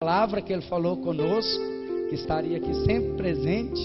palavra que ele falou conosco, que estaria aqui sempre presente,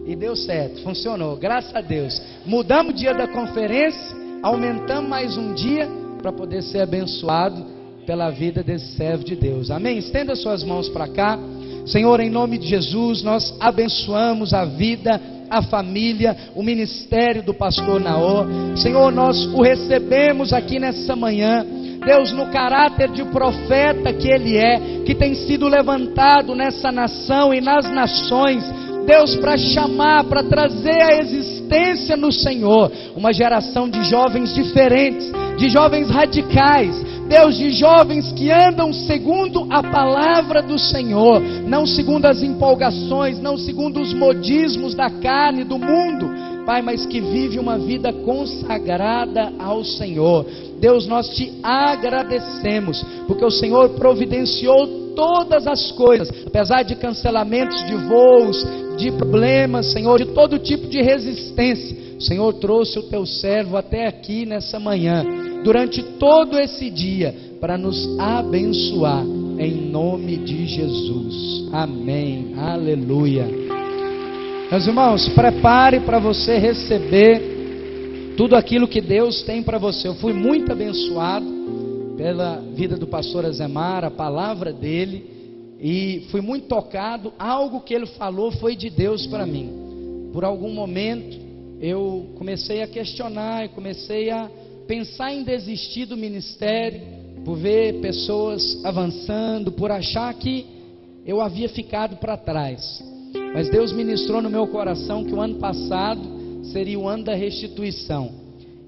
e deu certo, funcionou, graças a Deus. Mudamos o dia da conferência, aumentamos mais um dia, para poder ser abençoado pela vida desse servo de Deus, amém? Estenda suas mãos para cá. Senhor, em nome de Jesus, nós abençoamos a vida, a família, o ministério do pastor Naor. Senhor, nós o recebemos aqui nessa manhã, Deus, no caráter de profeta que ele é, que tem sido levantado nessa nação e nas nações, Deus, para chamar, para trazer a existência no Senhor, uma geração de jovens diferentes, de jovens radicais, Deus, de jovens que andam segundo a palavra do Senhor, não segundo as empolgações, não segundo os modismos da carne, do mundo, Pai, mas que vive uma vida consagrada ao Senhor. Deus, nós te agradecemos, porque o Senhor providenciou todas as coisas, apesar de cancelamentos de voos, de problemas, Senhor, de todo tipo de resistência. O Senhor trouxe o teu servo até aqui nessa manhã, durante todo esse dia, para nos abençoar, em nome de Jesus, amém, aleluia. Meus irmãos, prepare para você receber tudo aquilo que Deus tem para você. Eu fui muito abençoado pela vida do pastor Azemar, a palavra dele, e fui muito tocado. Algo que ele falou foi de Deus para mim. Por algum momento eu comecei a questionar, e comecei a pensar em desistir do ministério, por ver pessoas avançando, por achar que eu havia ficado para trás. Mas Deus ministrou no meu coração que o ano passado seria o ano da restituição,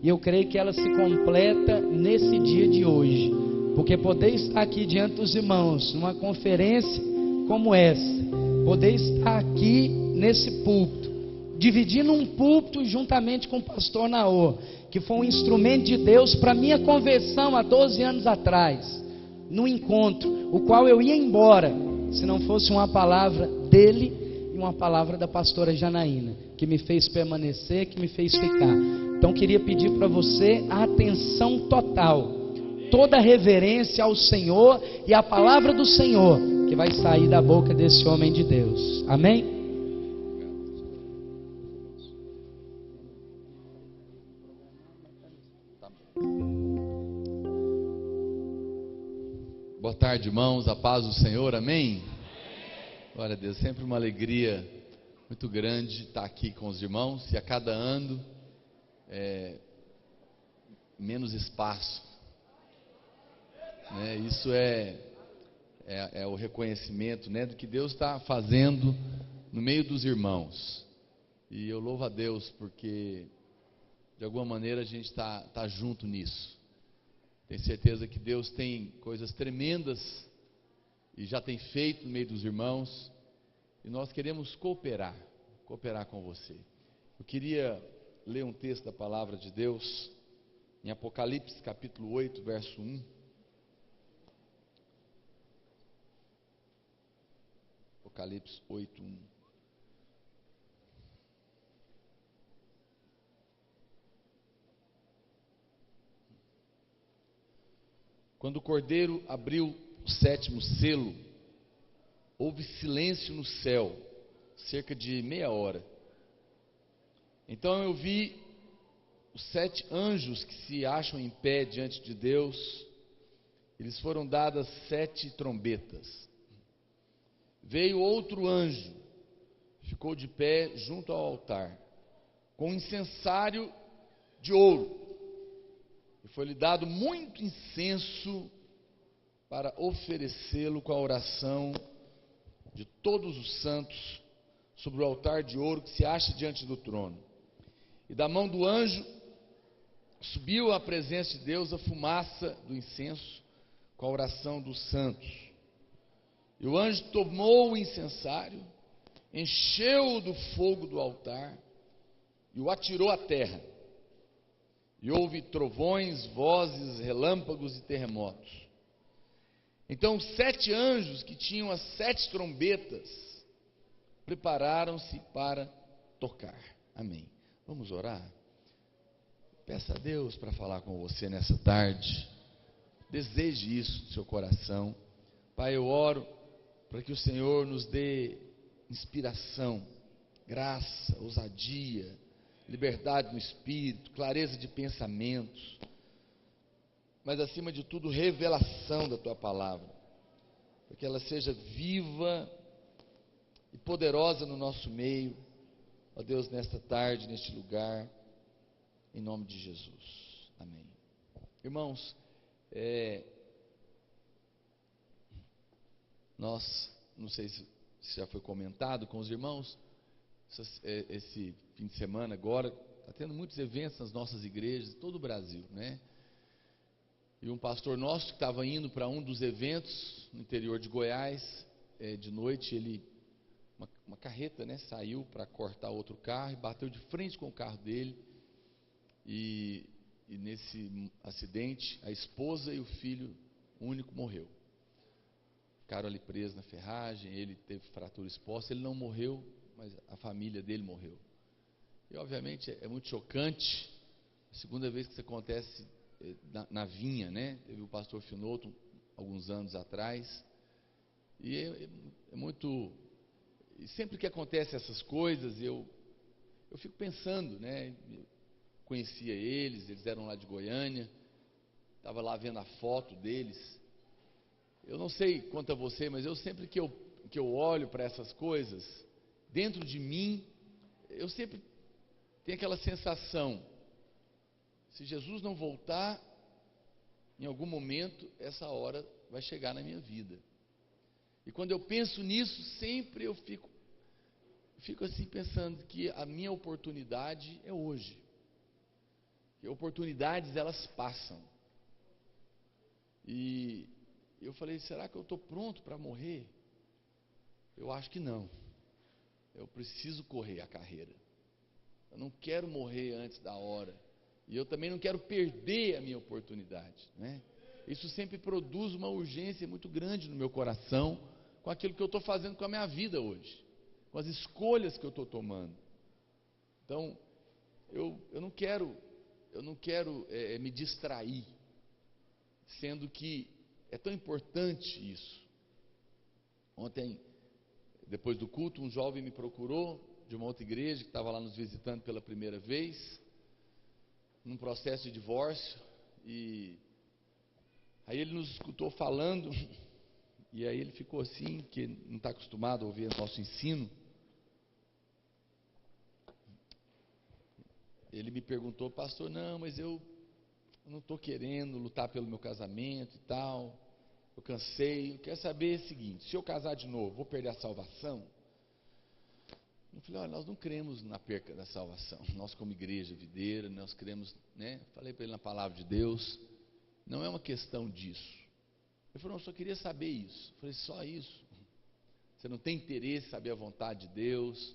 e eu creio que ela se completa nesse dia de hoje, porque poder estar aqui diante dos irmãos, numa conferência como essa, poder estar aqui nesse púlpito, dividindo um púlpito juntamente com o pastor Naor, que foi um instrumento de Deus para minha conversão há 12 anos atrás, num encontro, o qual eu ia embora, se não fosse uma palavra dele, e uma palavra da pastora Janaína, que me fez permanecer, que me fez ficar. Então queria pedir para você a atenção total, toda a reverência ao Senhor e à palavra do Senhor, que vai sair da boca desse homem de Deus, amém? Boa tarde, irmãos, a paz do Senhor, amém? Glória a Deus, sempre uma alegria muito grande estar aqui com os irmãos, e a cada ano menos espaço, né? Isso é o reconhecimento, né, do que Deus está fazendo no meio dos irmãos, e eu louvo a Deus porque de alguma maneira a gente está junto nisso. Tenho certeza que Deus tem coisas tremendas e já tem feito no meio dos irmãos, e nós queremos cooperar com você. Eu queria ler um texto da palavra de Deus, em Apocalipse capítulo 8, verso 1. Apocalipse 8, 1. Quando o Cordeiro abriu o 7º selo, houve silêncio no céu, cerca de meia hora. Então eu vi os 7 anjos que se acham em pé diante de Deus. Eles foram dadas 7 trombetas. Veio outro anjo, ficou de pé junto ao altar, com um incensário de ouro, e foi-lhe dado muito incenso para oferecê-lo com a oração de todos os santos sobre o altar de ouro que se acha diante do trono. E da mão do anjo subiu à presença de Deus a fumaça do incenso com a oração dos santos. E o anjo tomou o incensário, encheu-o do fogo do altar e o atirou à terra. E houve trovões, vozes, relâmpagos e terremotos. Então os 7 anjos que tinham as 7 trombetas prepararam-se para tocar. Amém. Vamos orar? Peça a Deus para falar com você nessa tarde. Deseje isso no seu coração. Pai, eu oro para que o Senhor nos dê inspiração, graça, ousadia, liberdade no espírito, clareza de pensamentos, mas acima de tudo, revelação da Tua palavra, para que ela seja viva e poderosa no nosso meio, ó Deus, nesta tarde, neste lugar, em nome de Jesus, amém. Irmãos, nós, não sei se já foi comentado com os irmãos, esse fim de semana agora, está tendo muitos eventos nas nossas igrejas, em todo o Brasil, né? E um pastor nosso que estava indo para um dos eventos no interior de Goiás, de noite, uma carreta, né, saiu para cortar outro carro e bateu de frente com o carro dele, e nesse acidente a esposa e o filho único morreu. Ficaram ali presos na ferragem, ele teve fratura exposta, ele não morreu, mas a família dele morreu. E obviamente é muito chocante, a segunda vez que isso acontece na vinha, né? Teve o pastor Finoto alguns anos atrás, e é muito, e sempre que acontecem essas coisas, eu fico pensando, né? Eu conhecia eles eram lá de Goiânia, estava lá vendo a foto deles. Eu não sei quanto a você, mas eu sempre que eu olho para essas coisas, dentro de mim, eu sempre tenho aquela sensação, se Jesus não voltar, em algum momento, essa hora vai chegar na minha vida. E quando eu penso nisso, sempre eu fico assim pensando que a minha oportunidade é hoje. Que oportunidades, elas passam. E eu falei, será que eu estou pronto para morrer? Eu acho que não. Eu preciso correr a carreira. Eu não quero morrer antes da hora. E eu também não quero perder a minha oportunidade, né? Isso sempre produz uma urgência muito grande no meu coração com aquilo que eu estou fazendo com a minha vida hoje, com as escolhas que eu estou tomando. Então, eu não quero me distrair, sendo que é tão importante isso. Ontem, depois do culto, um jovem me procurou de uma outra igreja que estava lá nos visitando pela primeira vez, num processo de divórcio, e aí ele nos escutou falando, e aí ele ficou assim, que não está acostumado a ouvir o nosso ensino. Ele me perguntou, pastor, não, mas eu não estou querendo lutar pelo meu casamento e tal, eu cansei, eu quero saber o seguinte, se eu casar de novo, vou perder a salvação? Eu falei, olha, nós não cremos na perca da salvação, nós como igreja videira, nós cremos, né? Falei para ele na palavra de Deus, não é uma questão disso. Ele falou, eu só queria saber isso. Eu falei, só isso? Você não tem interesse em saber a vontade de Deus?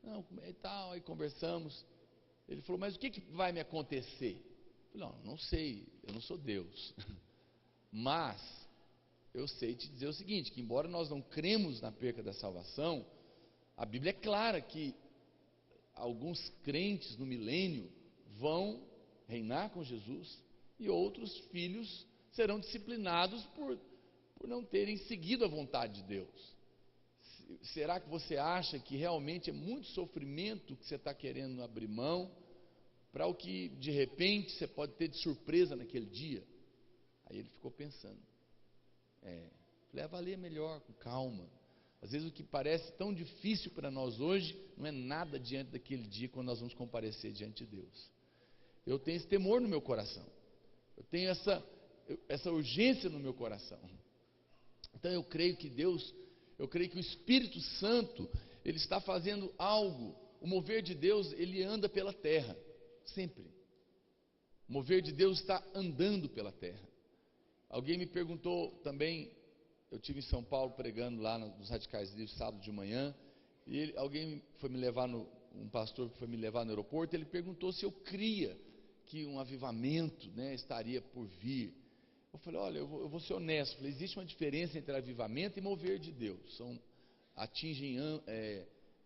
Não, e tal, aí conversamos. Ele falou, mas o que vai me acontecer? Eu falei, não sei, eu não sou Deus, mas eu sei te dizer o seguinte, que embora nós não cremos na perca da salvação, a Bíblia é clara que alguns crentes no milênio vão reinar com Jesus e outros filhos serão disciplinados por não terem seguido a vontade de Deus. Será que você acha que realmente é muito sofrimento que você está querendo abrir mão para o que de repente você pode ter de surpresa naquele dia? Aí ele ficou pensando. Falei, avalia melhor, com calma. Às vezes o que parece tão difícil para nós hoje, não é nada diante daquele dia quando nós vamos comparecer diante de Deus. Eu tenho esse temor no meu coração, eu tenho essa urgência no meu coração. Então eu creio que o Espírito Santo, ele está fazendo algo. O mover de Deus, ele anda pela terra, sempre. O mover de Deus está andando pela terra. Alguém me perguntou também, eu estive em São Paulo pregando lá nos Radicais Livres, sábado de manhã, e alguém foi me levar, um pastor foi me levar no aeroporto, ele perguntou se eu cria que um avivamento, né, estaria por vir. Eu falei, olha, eu vou ser honesto, falei, existe uma diferença entre avivamento e mover de Deus, atingem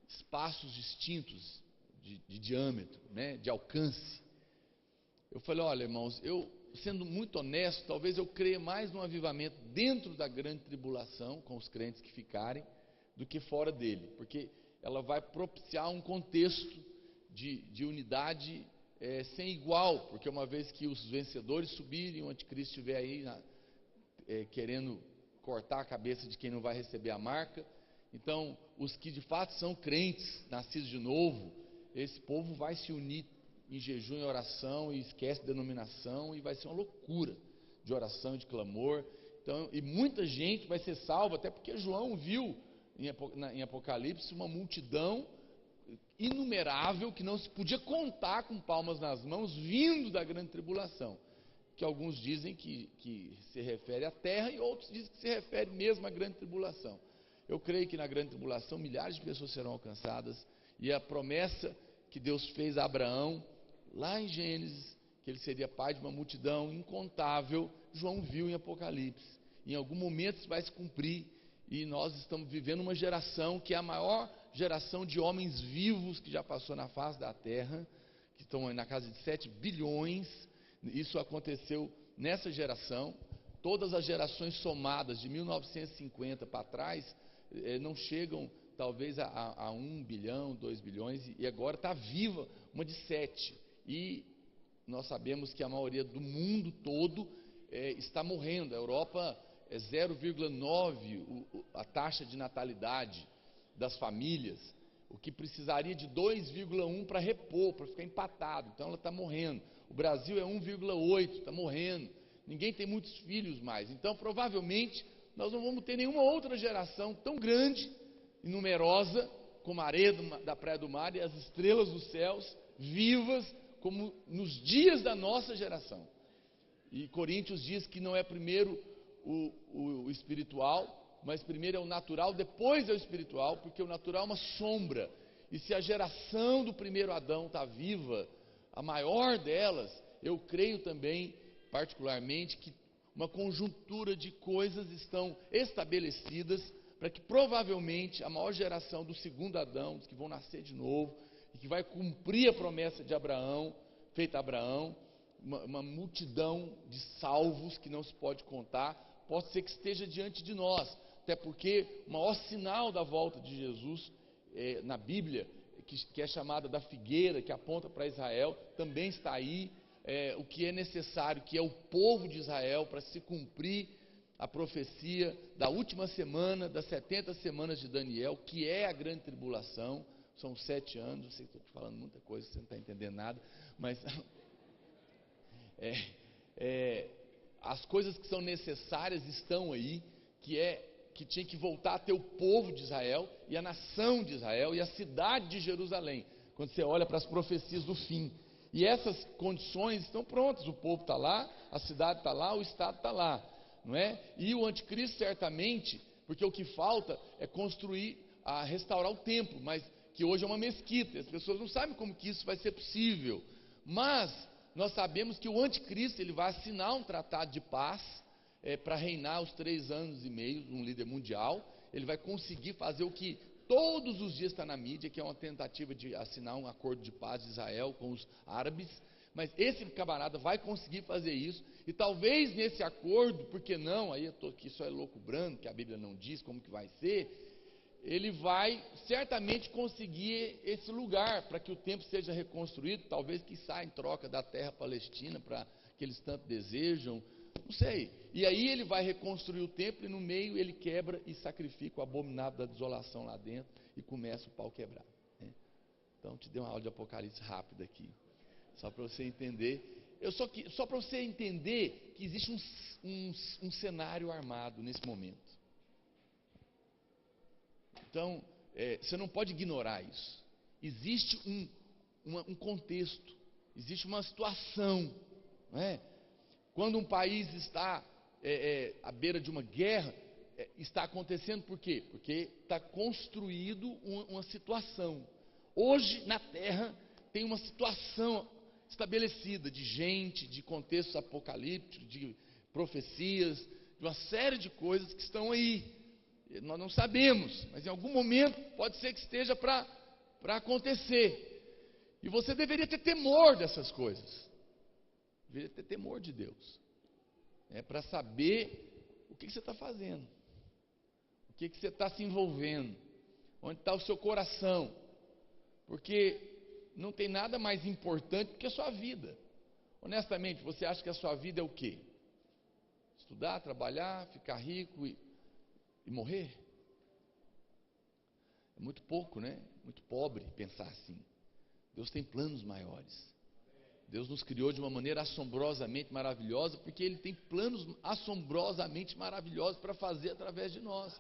espaços distintos de diâmetro, né, de alcance. Eu falei, olha irmãos, eu sendo muito honesto, talvez eu creia mais no avivamento dentro da grande tribulação, com os crentes que ficarem, do que fora dele, porque ela vai propiciar um contexto de unidade sem igual, porque uma vez que os vencedores subirem, o anticristo estiver aí querendo cortar a cabeça de quem não vai receber a marca, então os que de fato são crentes, nascidos de novo, esse povo vai se unir em jejum e oração, e esquece denominação, e vai ser uma loucura de oração e de clamor. Então, e muita gente vai ser salva, até porque João viu em Apocalipse uma multidão inumerável, que não se podia contar com palmas nas mãos, vindo da grande tribulação, que alguns dizem que se refere à terra, e outros dizem que se refere mesmo à grande tribulação. Eu creio que na grande tribulação milhares de pessoas serão alcançadas, e a promessa que Deus fez a Abraão, lá em Gênesis, que ele seria pai de uma multidão incontável, João viu em Apocalipse. Em algum momento isso vai se cumprir, e nós estamos vivendo uma geração que é a maior geração de homens vivos que já passou na face da terra, que estão na casa de 7 bilhões, isso aconteceu nessa geração. Todas as gerações somadas de 1950 para trás, não chegam talvez a 1 bilhão, 2 bilhões, e agora está viva uma de 7, e nós sabemos que a maioria do mundo todo está morrendo. A Europa é 0,9 a taxa de natalidade das famílias, o que precisaria de 2,1 para repor, para ficar empatado, então ela está morrendo. O Brasil é 1,8, está morrendo, ninguém tem muitos filhos mais, então provavelmente nós não vamos ter nenhuma outra geração tão grande e numerosa como a areia da praia do mar e as estrelas dos céus, vivas como nos dias da nossa geração. E Coríntios diz que não é primeiro o espiritual, mas primeiro é o natural, depois é o espiritual, porque o natural é uma sombra. E se a geração do primeiro Adão está viva, a maior delas, eu creio também, particularmente, que uma conjuntura de coisas estão estabelecidas para que provavelmente a maior geração do segundo Adão, dos que vão nascer de novo, e que vai cumprir a promessa de Abraão, feita a Abraão, uma multidão de salvos que não se pode contar, pode ser que esteja diante de nós, até porque o maior sinal da volta de Jesus na Bíblia, que é chamada da figueira, que aponta para Israel, também está aí, o que é necessário, que é o povo de Israel, para se cumprir a profecia da última semana, das 70 semanas de Daniel, que é a grande tribulação. São 7 anos, eu sei que estou te falando muita coisa, você não está entendendo nada, mas as coisas que são necessárias estão aí, que tinha que voltar a ter o povo de Israel, e a nação de Israel, e a cidade de Jerusalém, quando você olha para as profecias do fim, e essas condições estão prontas, o povo está lá, a cidade está lá, o estado está lá, não é? E o anticristo certamente, porque o que falta é restaurar o templo, mas que hoje é uma mesquita, as pessoas não sabem como que isso vai ser possível, mas nós sabemos que o anticristo ele vai assinar um tratado de paz para reinar os 3 anos e meio, um líder mundial. Ele vai conseguir fazer o que todos os dias está na mídia, que é uma tentativa de assinar um acordo de paz de Israel com os árabes, mas esse camarada vai conseguir fazer isso, e talvez nesse acordo, porque não, aí eu estou aqui só é louco branco, que a Bíblia não diz como que vai ser, ele vai certamente conseguir esse lugar, para que o templo seja reconstruído, talvez que saia em troca da terra palestina, para que eles tanto desejam, não sei, e aí ele vai reconstruir o templo, e no meio ele quebra e sacrifica o abominável da desolação lá dentro, e começa o pau quebrar, né? Então te dei uma aula de Apocalipse rápida aqui, só para você entender, só para você entender que existe um cenário armado nesse momento. Então, você não pode ignorar isso. Existe um contexto, existe uma situação, não é? Quando um país está à beira de uma guerra, está acontecendo por quê? Porque está construído uma situação. Hoje, na Terra, tem uma situação estabelecida de gente, de contextos apocalípticos, de profecias, de uma série de coisas que estão aí. Nós não sabemos, mas em algum momento pode ser que esteja para acontecer. E você deveria ter temor dessas coisas. deveria ter temor de Deus, para saber o que você está fazendo, o que você está se envolvendo, onde está o seu coração, porque não tem nada mais importante do que a sua vida. Honestamente, você acha que a sua vida é o quê? Estudar, trabalhar, ficar rico e morrer? É muito pouco, né? Muito pobre pensar assim. Deus tem planos maiores. Deus nos criou de uma maneira assombrosamente maravilhosa, porque Ele tem planos assombrosamente maravilhosos para fazer através de nós.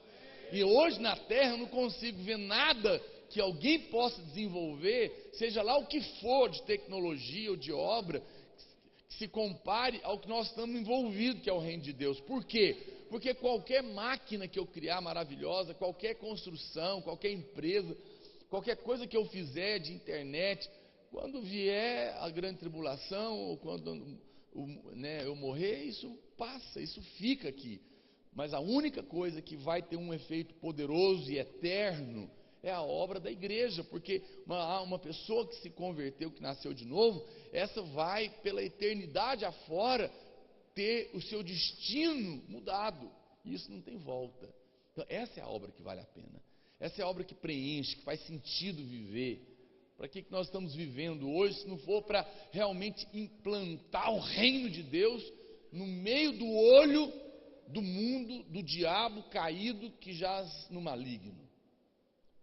E hoje na terra eu não consigo ver nada que alguém possa desenvolver, seja lá o que for, de tecnologia ou de obra, que se compare ao que nós estamos envolvidos, que é o reino de Deus. Por quê? Porque qualquer máquina que eu criar maravilhosa, qualquer construção, qualquer empresa, qualquer coisa que eu fizer de internet, quando vier a grande tribulação, ou quando eu morrer, isso passa, isso fica aqui. Mas a única coisa que vai ter um efeito poderoso e eterno é a obra da igreja, porque uma pessoa que se converteu, que nasceu de novo, essa vai pela eternidade afora ter o seu destino mudado, e isso não tem volta. Então essa é a obra que vale a pena, essa é a obra que preenche, que faz sentido viver. Para que nós estamos vivendo hoje, se não for para realmente implantar o reino de Deus no meio do olho do mundo, do diabo caído que jaz no maligno?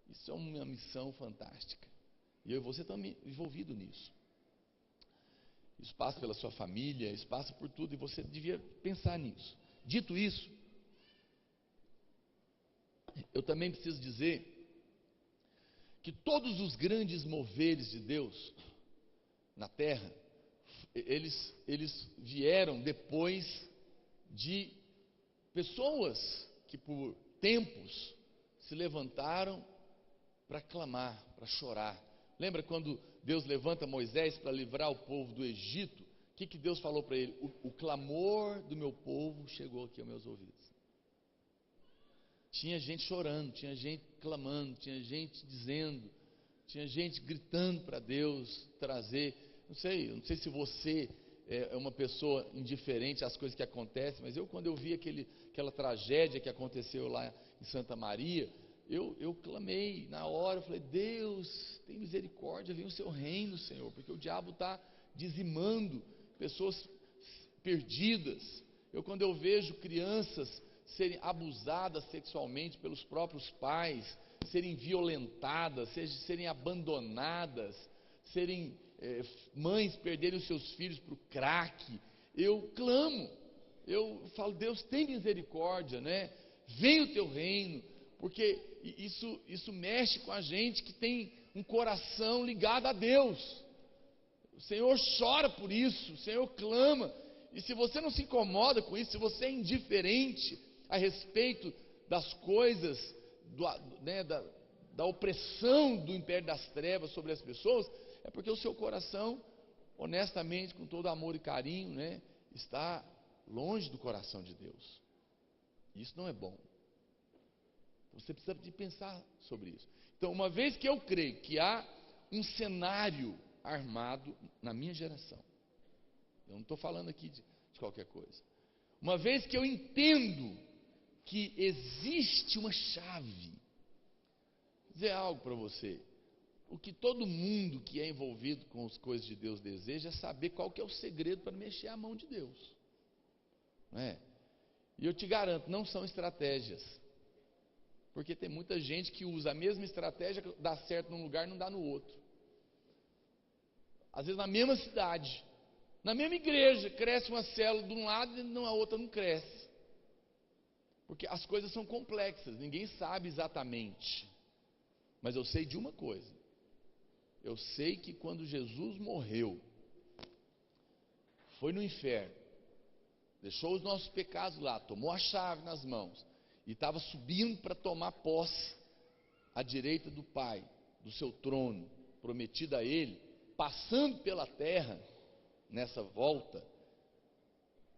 Isso é uma missão fantástica, e eu e você estamos envolvidos nisso. Isso passa pela sua família, isso passa por tudo, e você devia pensar nisso. Dito isso, eu também preciso dizer que todos os grandes moveres de Deus na terra, eles vieram depois de pessoas que por tempos se levantaram para clamar, para chorar. Lembra quando Deus levanta Moisés para livrar o povo do Egito? O que Deus falou para ele? O clamor do meu povo chegou aqui aos meus ouvidos. Tinha gente chorando, tinha gente clamando, tinha gente dizendo, tinha gente gritando para Deus trazer. Não sei se você é uma pessoa indiferente às coisas que acontecem, mas quando eu vi aquela tragédia que aconteceu lá em Santa Maria, eu clamei na hora, eu falei: Deus, tem misericórdia, vem o seu reino, Senhor, porque o diabo está dizimando pessoas perdidas. Quando eu vejo crianças serem abusadas sexualmente pelos próprios pais, serem violentadas, serem abandonadas, serem mães perderem os seus filhos para o crack, eu clamo, eu falo: Deus, tem misericórdia, né? Vem o teu reino, porque isso mexe com a gente que tem um coração ligado a Deus. O Senhor chora por isso, o Senhor clama. E se você não se incomoda com isso, se você é indiferente a respeito das coisas, da opressão do império das trevas sobre as pessoas, é porque o seu coração, honestamente, com todo amor e carinho, está longe do coração de Deus. Isso não é bom. Você precisa de pensar sobre isso. Então, uma vez que eu creio que há um cenário armado na minha geração, eu não estou falando aqui de qualquer coisa, uma vez que eu entendo que existe uma chave, vou dizer algo para você: o que todo mundo que é envolvido com as coisas de Deus deseja é saber qual que é o segredo para mexer a mão de Deus, não é? E eu te garanto, não são estratégias, porque tem muita gente que usa a mesma estratégia, dá certo num lugar e não dá no outro. Às vezes na mesma cidade, na mesma igreja, cresce uma célula de um lado e na outra não cresce, porque as coisas são complexas, ninguém sabe exatamente. Mas eu sei de uma coisa: eu sei que quando Jesus morreu, foi no inferno, deixou os nossos pecados lá, tomou a chave nas mãos e estava subindo para tomar posse à direita do Pai, do seu trono prometido a Ele, passando pela terra. Nessa volta,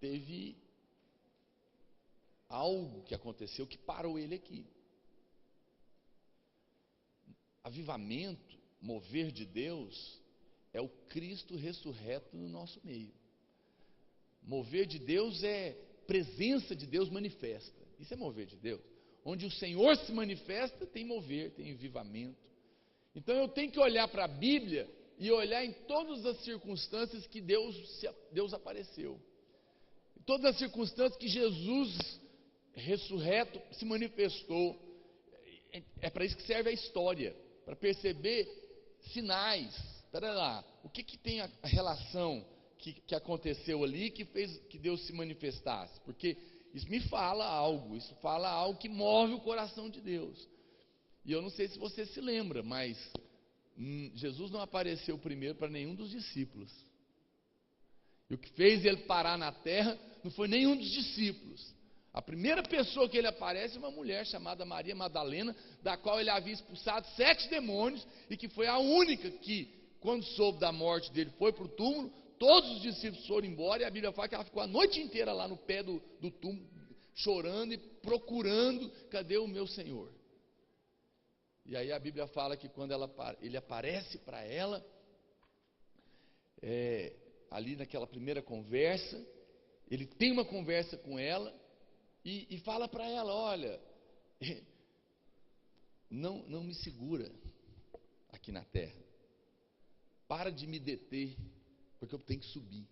teve algo que aconteceu que parou Ele aqui. Avivamento, mover de Deus, é o Cristo ressurreto no nosso meio. Mover de Deus é presença de Deus manifesta. Isso é mover de Deus. Onde o Senhor se manifesta, tem mover, tem avivamento. Então eu tenho que olhar para a Bíblia e olhar em todas as circunstâncias que Deus apareceu. Em todas as circunstâncias que Jesus ressurreto se manifestou. É para isso que serve a história, para perceber sinais. Espera lá, o que tem a relação que aconteceu ali que fez que Deus se manifestasse? Porque isso me fala algo, isso fala algo que move o coração de Deus. E eu não sei se você se lembra, mas Jesus não apareceu primeiro para nenhum dos discípulos. E o que fez ele parar na terra não foi nenhum dos discípulos. A primeira pessoa que ele aparece é uma mulher chamada Maria Madalena, da qual ele havia expulsado 7 demônios, e que foi a única que, quando soube da morte dele, foi para o túmulo. Todos os discípulos foram embora, e a Bíblia fala que ela ficou a noite inteira lá no pé do túmulo, chorando e procurando, cadê o meu Senhor? E aí a Bíblia fala que quando ele aparece para ela, ali naquela primeira conversa, ele tem uma conversa com ela, e fala para ela: olha, não me segura aqui na terra, para de me deter, porque eu tenho que subir.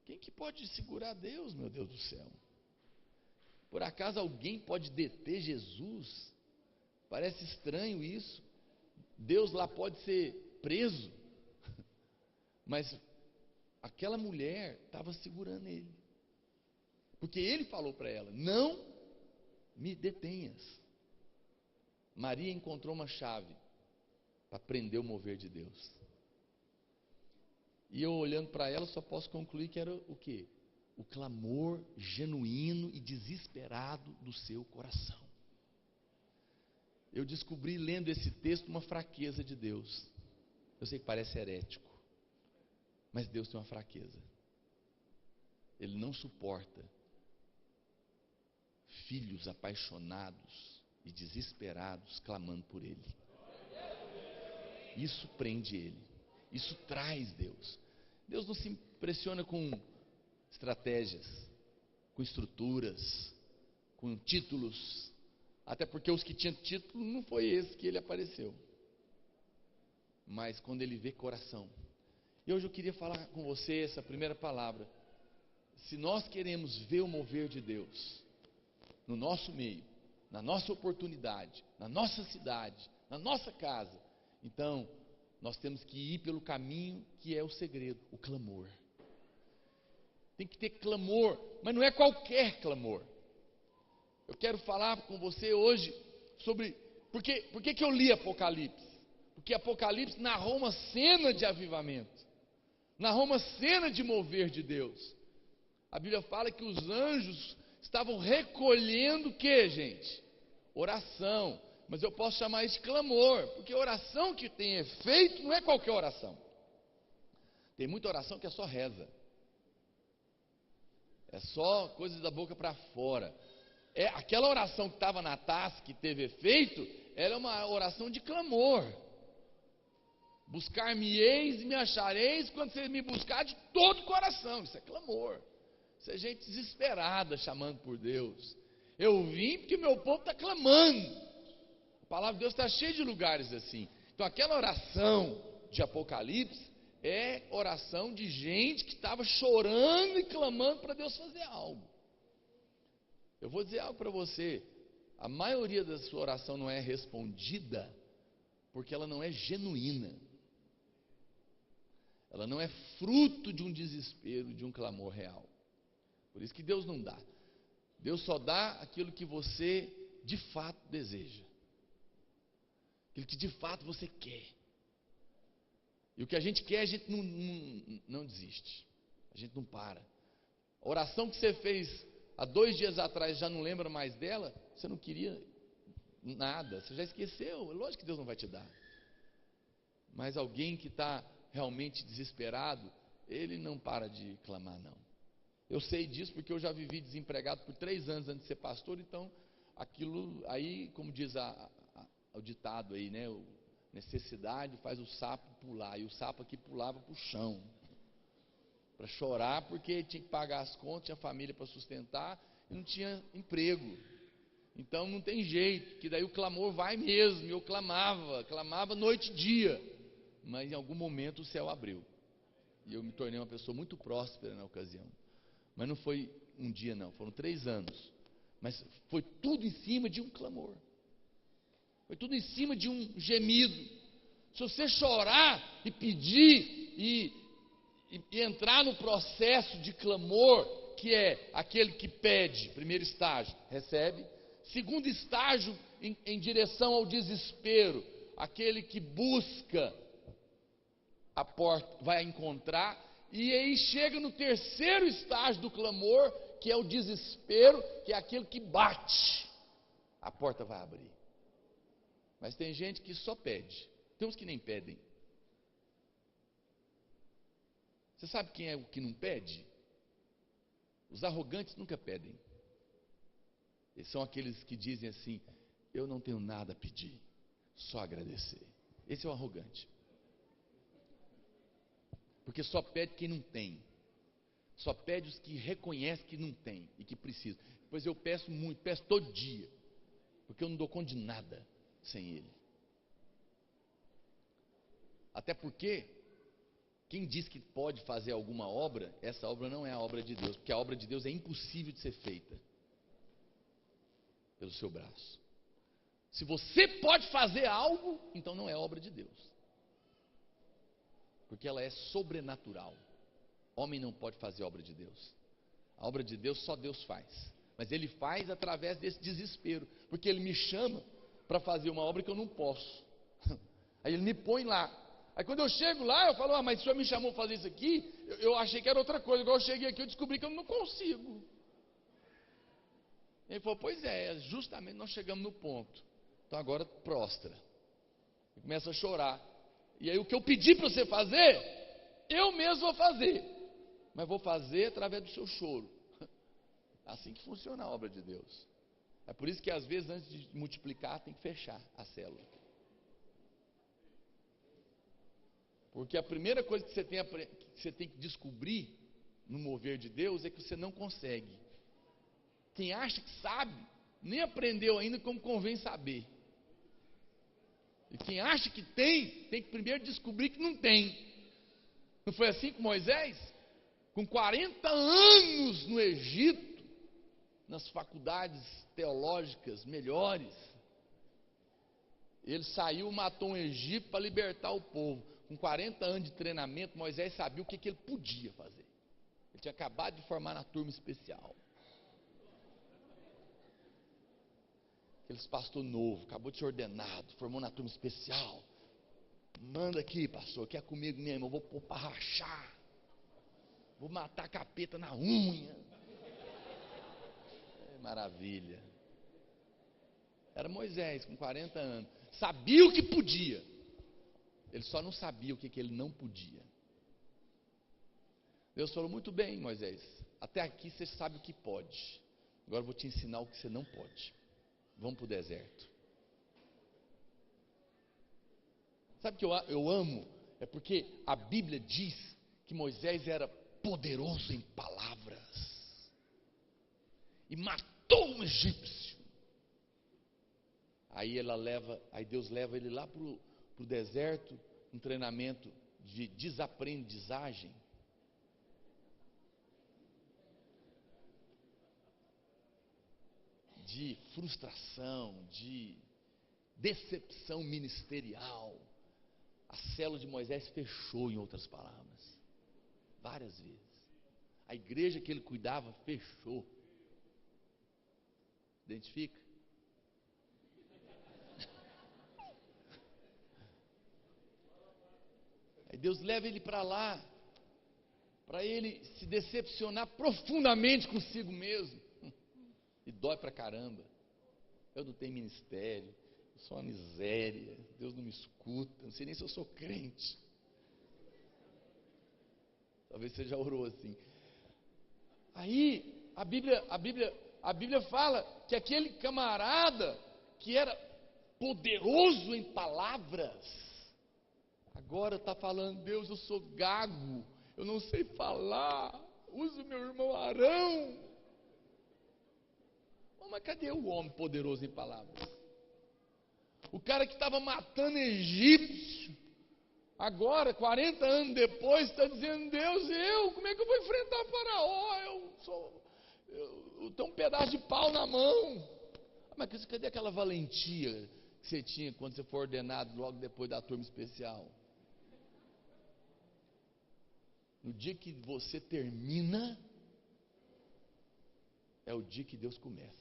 Quem que pode segurar Deus, meu Deus do céu? Por acaso alguém pode deter Jesus? Parece estranho isso. Deus lá pode ser preso, mas aquela mulher estava segurando ele, porque ele falou para ela: não me detenhas. Maria encontrou uma chave para prender o mover de Deus. E eu, olhando para ela, só posso concluir que era o quê? O clamor genuíno e desesperado do seu coração. Eu descobri, lendo esse texto, uma fraqueza de Deus. Eu sei que parece herético, mas Deus tem uma fraqueza. Ele não suporta filhos apaixonados e desesperados clamando por Ele. Isso prende Ele, isso traz Deus. Deus não se impressiona com estratégias, com estruturas, com títulos, até porque os que tinham título não foi esse que Ele apareceu, mas quando Ele vê coração. E hoje eu queria falar com você essa primeira palavra. Se nós queremos ver o mover de Deus no nosso meio, na nossa oportunidade, na nossa cidade, na nossa casa, então nós temos que ir pelo caminho que é o segredo, o clamor. Tem que ter clamor, mas não é qualquer clamor. Eu quero falar com você hoje sobre por que eu li Apocalipse? Porque Apocalipse narrou uma cena de avivamento, narrou uma cena de mover de Deus. A Bíblia fala que os anjos estavam recolhendo o que, gente? Oração. Mas eu posso chamar isso de clamor, porque oração que tem efeito não é qualquer oração. Tem muita oração que é só reza, é só coisas da boca para fora. Aquela oração que estava na taça, que teve efeito, ela é uma oração de clamor. Buscar-me-eis e me achareis quando você me buscar de todo o coração. Isso é clamor. Isso é gente desesperada chamando por Deus. Eu vim porque meu povo está clamando. A palavra de Deus está cheia de lugares assim. Então aquela oração de Apocalipse é oração de gente que estava chorando e clamando para Deus fazer algo. Eu vou dizer algo para você: a maioria da sua oração não é respondida porque ela não é genuína. Ela não é fruto de um desespero, de um clamor real. Por isso que Deus não dá. Deus só dá aquilo que você de fato deseja, aquilo que de fato você quer. E o que a gente quer, a gente não desiste, a gente não para. A oração que você fez há 2 dias atrás, já não lembra mais dela, você não queria nada, você já esqueceu. É lógico que Deus não vai te dar. Mas alguém que está realmente desesperado, ele não para de clamar, não. Eu sei disso porque eu já vivi desempregado por 3 anos antes de ser pastor. Então aquilo aí, como diz o ditado aí, né, necessidade faz o sapo pular, e o sapo aqui pulava para o chão, para chorar, porque tinha que pagar as contas, tinha família para sustentar e não tinha emprego. Então não tem jeito, que daí o clamor vai mesmo. Eu clamava noite e dia, mas em algum momento o céu abriu e eu me tornei uma pessoa muito próspera na ocasião. Mas não foi um dia não, foram 3 anos, mas foi tudo em cima de um clamor, foi tudo em cima de um gemido. Se você chorar e pedir e entrar no processo de clamor, que é aquele que pede, primeiro estágio, recebe. Segundo estágio, em direção ao desespero, aquele que busca a porta, vai encontrar. E aí chega no terceiro estágio do clamor, que é o desespero, que é aquele que bate, a porta vai abrir. Mas tem gente que só pede, tem uns que nem pedem. Você sabe quem é o que não pede? Os arrogantes nunca pedem. Eles são aqueles que dizem assim: eu não tenho nada a pedir, só agradecer. Esse é o arrogante. Porque só pede quem não tem. Só pede os que reconhecem que não tem e que precisa. Pois eu peço muito, peço todo dia, porque eu não dou conta de nada sem ele. Até porque quem diz que pode fazer alguma obra, essa obra não é a obra de Deus, porque a obra de Deus é impossível de ser feita pelo seu braço. Se você pode fazer algo, então não é obra de Deus, porque ela é sobrenatural. Homem não pode fazer a obra de Deus. A obra de Deus só Deus faz, mas Ele faz através desse desespero, porque Ele me chama para fazer uma obra que eu não posso. Aí Ele me põe lá. Aí quando eu chego lá, eu falo: mas o Senhor me chamou para fazer isso aqui, eu achei que era outra coisa. Igual eu cheguei aqui, eu descobri que eu não consigo. Ele falou: pois é, justamente nós chegamos no ponto. Então agora prostra. E começa a chorar. E aí o que eu pedi para você fazer, eu mesmo vou fazer. Mas vou fazer através do seu choro. Assim que funciona a obra de Deus. É por isso que às vezes antes de multiplicar tem que fechar a célula. Porque a primeira coisa que você tem que descobrir no mover de Deus é que você não consegue. Quem acha que sabe, nem aprendeu ainda como convém saber. E quem acha que tem que primeiro descobrir que não tem. Não foi assim com Moisés? Com 40 anos no Egito, nas faculdades teológicas melhores, ele saiu, matou um egípcio para libertar o povo. Com 40 anos de treinamento, Moisés sabia o que ele podia fazer. Ele tinha acabado de formar na turma especial. Aqueles pastor novo, acabou de ser ordenado, formou na turma especial. Manda aqui, pastor, quer comigo mesmo? Eu vou pôr para rachar. Vou matar capeta na unha. Maravilha. Era Moisés, com 40 anos. Sabia o que podia. Ele só não sabia o que ele não podia. Deus falou: muito bem, Moisés, até aqui você sabe o que pode. Agora eu vou te ensinar o que você não pode. Vamos para o deserto. Sabe o que eu amo? É porque a Bíblia diz que Moisés era poderoso em palavras. E matou um egípcio. Aí Deus leva ele lá para o deserto, um treinamento de desaprendizagem. De frustração, de decepção ministerial. A célula de Moisés fechou, em outras palavras, várias vezes. A igreja que ele cuidava fechou. Identifica? Aí Deus leva ele para lá, para ele se decepcionar profundamente consigo mesmo. E dói pra caramba. Eu não tenho ministério, eu sou uma miséria, Deus não me escuta, não sei nem se eu sou crente. Talvez você já orou assim. Aí a Bíblia fala que aquele camarada que era poderoso em palavras, agora está falando: Deus, eu sou gago, eu não sei falar, usa o meu irmão Arão. Mas cadê o homem poderoso em palavras? O cara que estava matando egípcio, agora, 40 anos depois, está dizendo: Deus, como é que eu vou enfrentar Faraó? Eu tenho um pedaço de pau na mão. Mas cadê aquela valentia que você tinha quando você foi ordenado logo depois da turma especial? No dia que você termina, é o dia que Deus começa.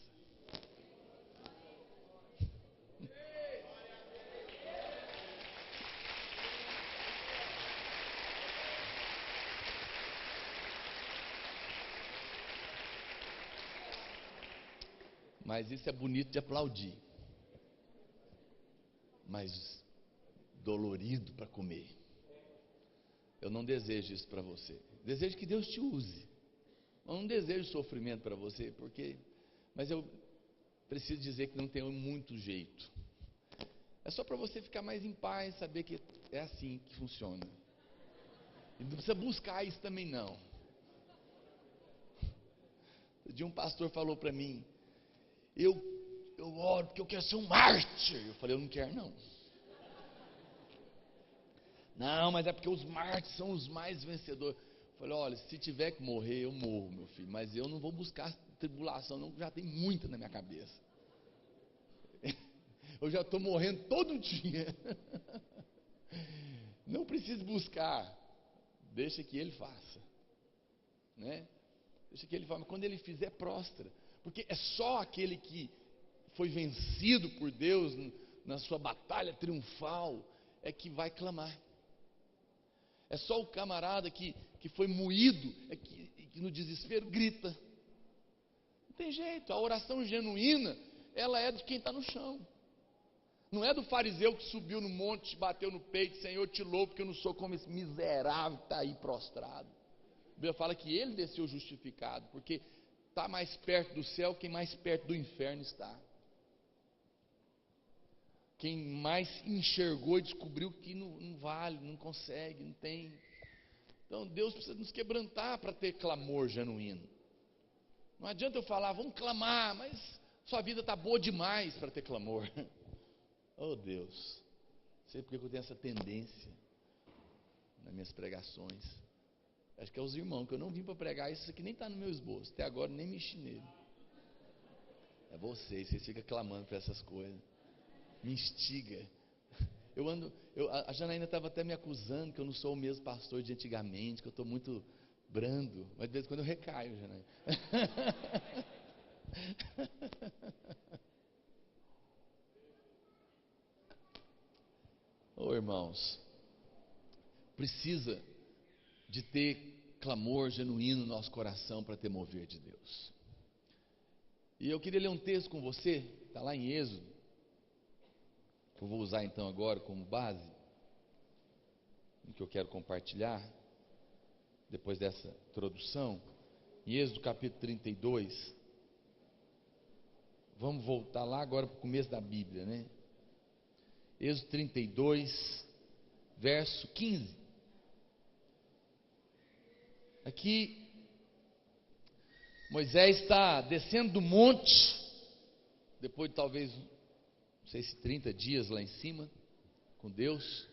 Mas isso é bonito de aplaudir, mas dolorido para comer. Eu não desejo isso para você. Desejo que Deus te use. Eu não desejo sofrimento para você, mas eu preciso dizer que não tem muito jeito. É só para você ficar mais em paz, saber que é assim que funciona. E não precisa buscar isso também não. Um dia um pastor falou para mim: eu oro porque eu quero ser um mártir. Eu falei: eu não quero não. Não, mas é porque os mártires são os mais vencedores. Eu falei: olha, se tiver que morrer, eu morro, meu filho. Mas eu não vou buscar tribulação não, porque já tem muita na minha cabeça. Eu já estou morrendo todo dia. Não preciso buscar. Deixa que ele faça, né? Deixa que ele faça. Mas quando ele fizer, prostra. Porque é só aquele que foi vencido por Deus na sua batalha triunfal é que vai clamar. É só o camarada que foi moído que no desespero grita. Não tem jeito. A oração genuína, ela é de quem está no chão. Não é do fariseu que subiu no monte, bateu no peito: Senhor, te louvo porque eu não sou como esse miserável que está aí prostrado. A Bíblia fala que ele desceu justificado, porque está mais perto do céu quem mais perto do inferno está. Quem mais enxergou e descobriu que não vale, não consegue, não tem. Então Deus precisa nos quebrantar para ter clamor genuíno. Não adianta eu falar: vamos clamar, mas sua vida está boa demais para ter clamor. Oh Deus, sei porque eu tenho essa tendência nas minhas pregações. Acho que é os irmãos, que eu não vim para pregar isso aqui, nem está no meu esboço, até agora nem mexi nele. É vocês ficam clamando para essas coisas, me instiga. A Janaína estava até me acusando que eu não sou o mesmo pastor de antigamente, que eu estou muito brando, mas de vez em quando eu recaio, Janaína. Oh, irmãos, precisa de ter clamor genuíno no nosso coração para ter mover de Deus. E eu queria ler um texto com você, está lá em Êxodo, que eu vou usar então agora como base, o que eu quero compartilhar, depois dessa introdução, em Êxodo capítulo 32, vamos voltar lá agora para o começo da Bíblia, né? Êxodo 32, verso 15. Aqui, Moisés está descendo do monte, depois de talvez, não sei se 30 dias lá em cima, com Deus,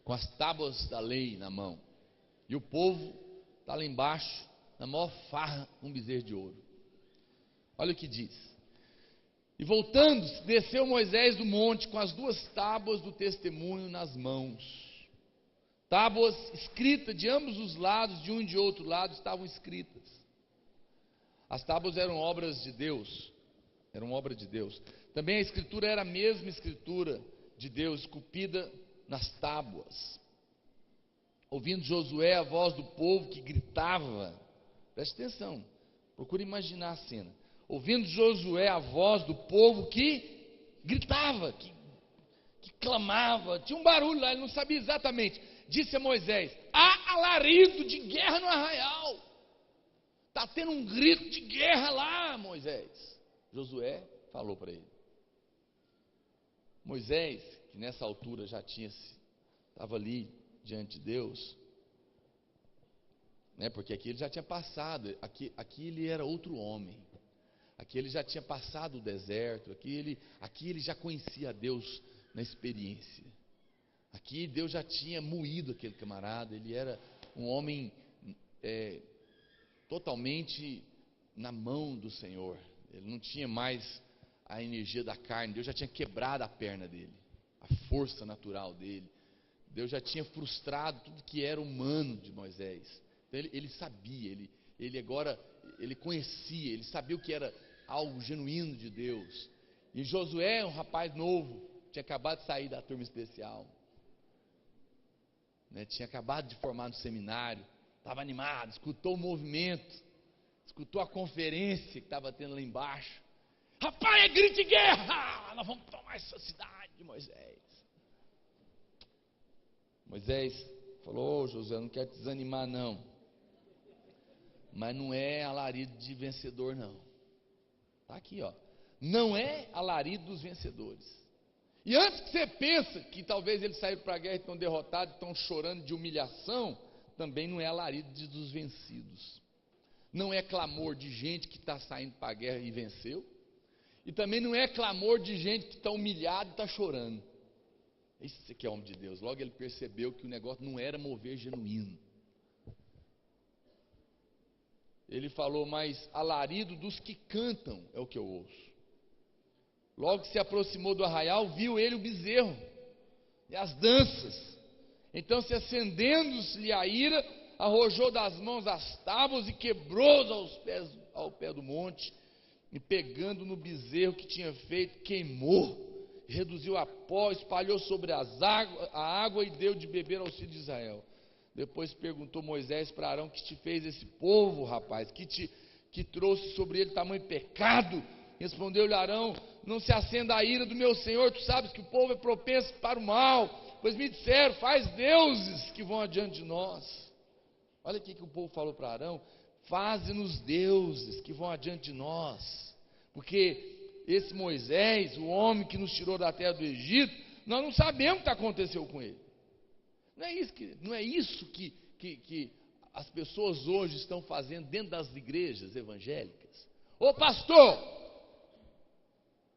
com as tábuas da lei na mão. E o povo está lá embaixo, na maior farra, um bezerro de ouro. Olha o que diz: e voltando-se, desceu Moisés do monte com as 2 tábuas do testemunho nas mãos. Tábuas escritas de ambos os lados, de um e de outro lado, estavam escritas. As tábuas eram obras de Deus, eram obra de Deus. Também a escritura era a mesma escritura de Deus, esculpida nas tábuas. Ouvindo Josué a voz do povo que gritava, preste atenção, procure imaginar a cena. Ouvindo Josué a voz do povo que gritava, que clamava, tinha um barulho lá, ele não sabia exatamente. Disse a Moisés: há alarido de guerra no arraial. Está tendo um grito de guerra lá, Moisés. Josué falou para ele. Moisés, que nessa altura já estava ali diante de Deus, né? Porque aqui ele já tinha passado, aqui ele era outro homem. Aqui ele já tinha passado o deserto, aqui ele já conhecia a Deus na experiência. Aqui Deus já tinha moído aquele camarada, ele era um homem totalmente na mão do Senhor. Ele não tinha mais a energia da carne, Deus já tinha quebrado a perna dele, a força natural dele. Deus já tinha frustrado tudo que era humano de Moisés. Então ele sabia, ele conhecia, ele sabia o que era algo genuíno de Deus. E Josué, um rapaz novo, tinha acabado de sair da turma especial, né? Tinha acabado de formar no seminário, estava animado, escutou o movimento, escutou a conferência que estava tendo lá embaixo. Rapaz, é grito de guerra, nós vamos tomar essa cidade, Moisés. Moisés falou: Josué, não quero te desanimar não, mas não é alarido de vencedor não. Está aqui, ó. Não é alarido dos vencedores. E antes que você pense que talvez eles saíram para a guerra e estão derrotados, estão chorando de humilhação, também não é alarido dos vencidos. Não é clamor de gente que está saindo para a guerra e venceu. E também não é clamor de gente que está humilhado e está chorando. Esse aqui é homem de Deus. Logo ele percebeu que o negócio não era mover genuíno. Ele falou: mas alarido dos que cantam é o que eu ouço. Logo que se aproximou do arraial, viu ele o bezerro e as danças. Então, se acendendo-se-lhe a ira, arrojou das mãos as tábuas e quebrou-os ao pé do monte. E pegando no bezerro que tinha feito, queimou, reduziu a pó, espalhou sobre a água e deu de beber aos filhos de Israel. Depois perguntou Moisés para Arão: que te fez esse povo, rapaz? Que trouxe sobre ele tamanho pecado? Respondeu-lhe Arão: não se acenda a ira do meu senhor, tu sabes que o povo é propenso para o mal, pois me disseram: faz deuses que vão adiante de nós. Olha aqui que o povo falou para Arão: faze-nos deuses que vão adiante de nós, porque esse Moisés, o homem que nos tirou da terra do Egito, nós não sabemos o que aconteceu com ele. Não é isso que as pessoas hoje estão fazendo dentro das igrejas evangélicas. Ô pastor,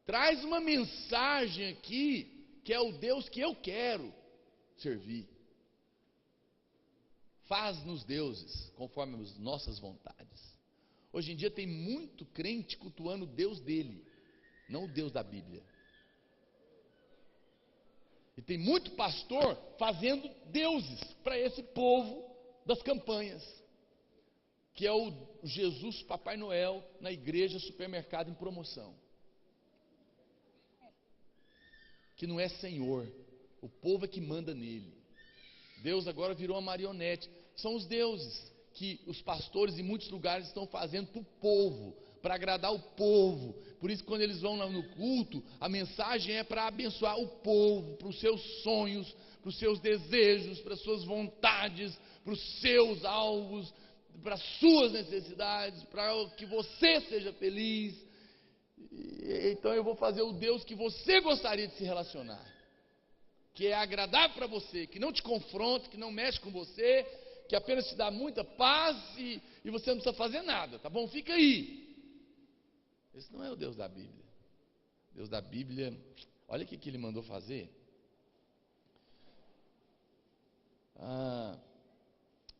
traz uma mensagem aqui, que é o Deus que eu quero servir. Faz-nos deuses, conforme as nossas vontades. Hoje em dia tem muito crente cultuando o Deus dele, não o Deus da Bíblia. E tem muito pastor fazendo deuses para esse povo das campanhas, que é o Jesus Papai Noel na igreja supermercado em promoção, que não é Senhor, o povo é que manda nele. Deus agora virou uma marionete. São os deuses que os pastores em muitos lugares estão fazendo para o povo, para agradar o povo. Por isso, quando eles vão lá no culto, a mensagem é para abençoar o povo, para os seus sonhos, para os seus desejos, para as suas vontades, para os seus alvos, para as suas necessidades, para que você seja feliz. Então eu vou fazer o Deus que você gostaria de se relacionar, que é agradável para você, que não te confronta, que não mexe com você, que apenas te dá muita paz e você não precisa fazer nada, tá bom? Fica aí. Esse não é o Deus da Bíblia. Deus da Bíblia, olha o que ele mandou fazer.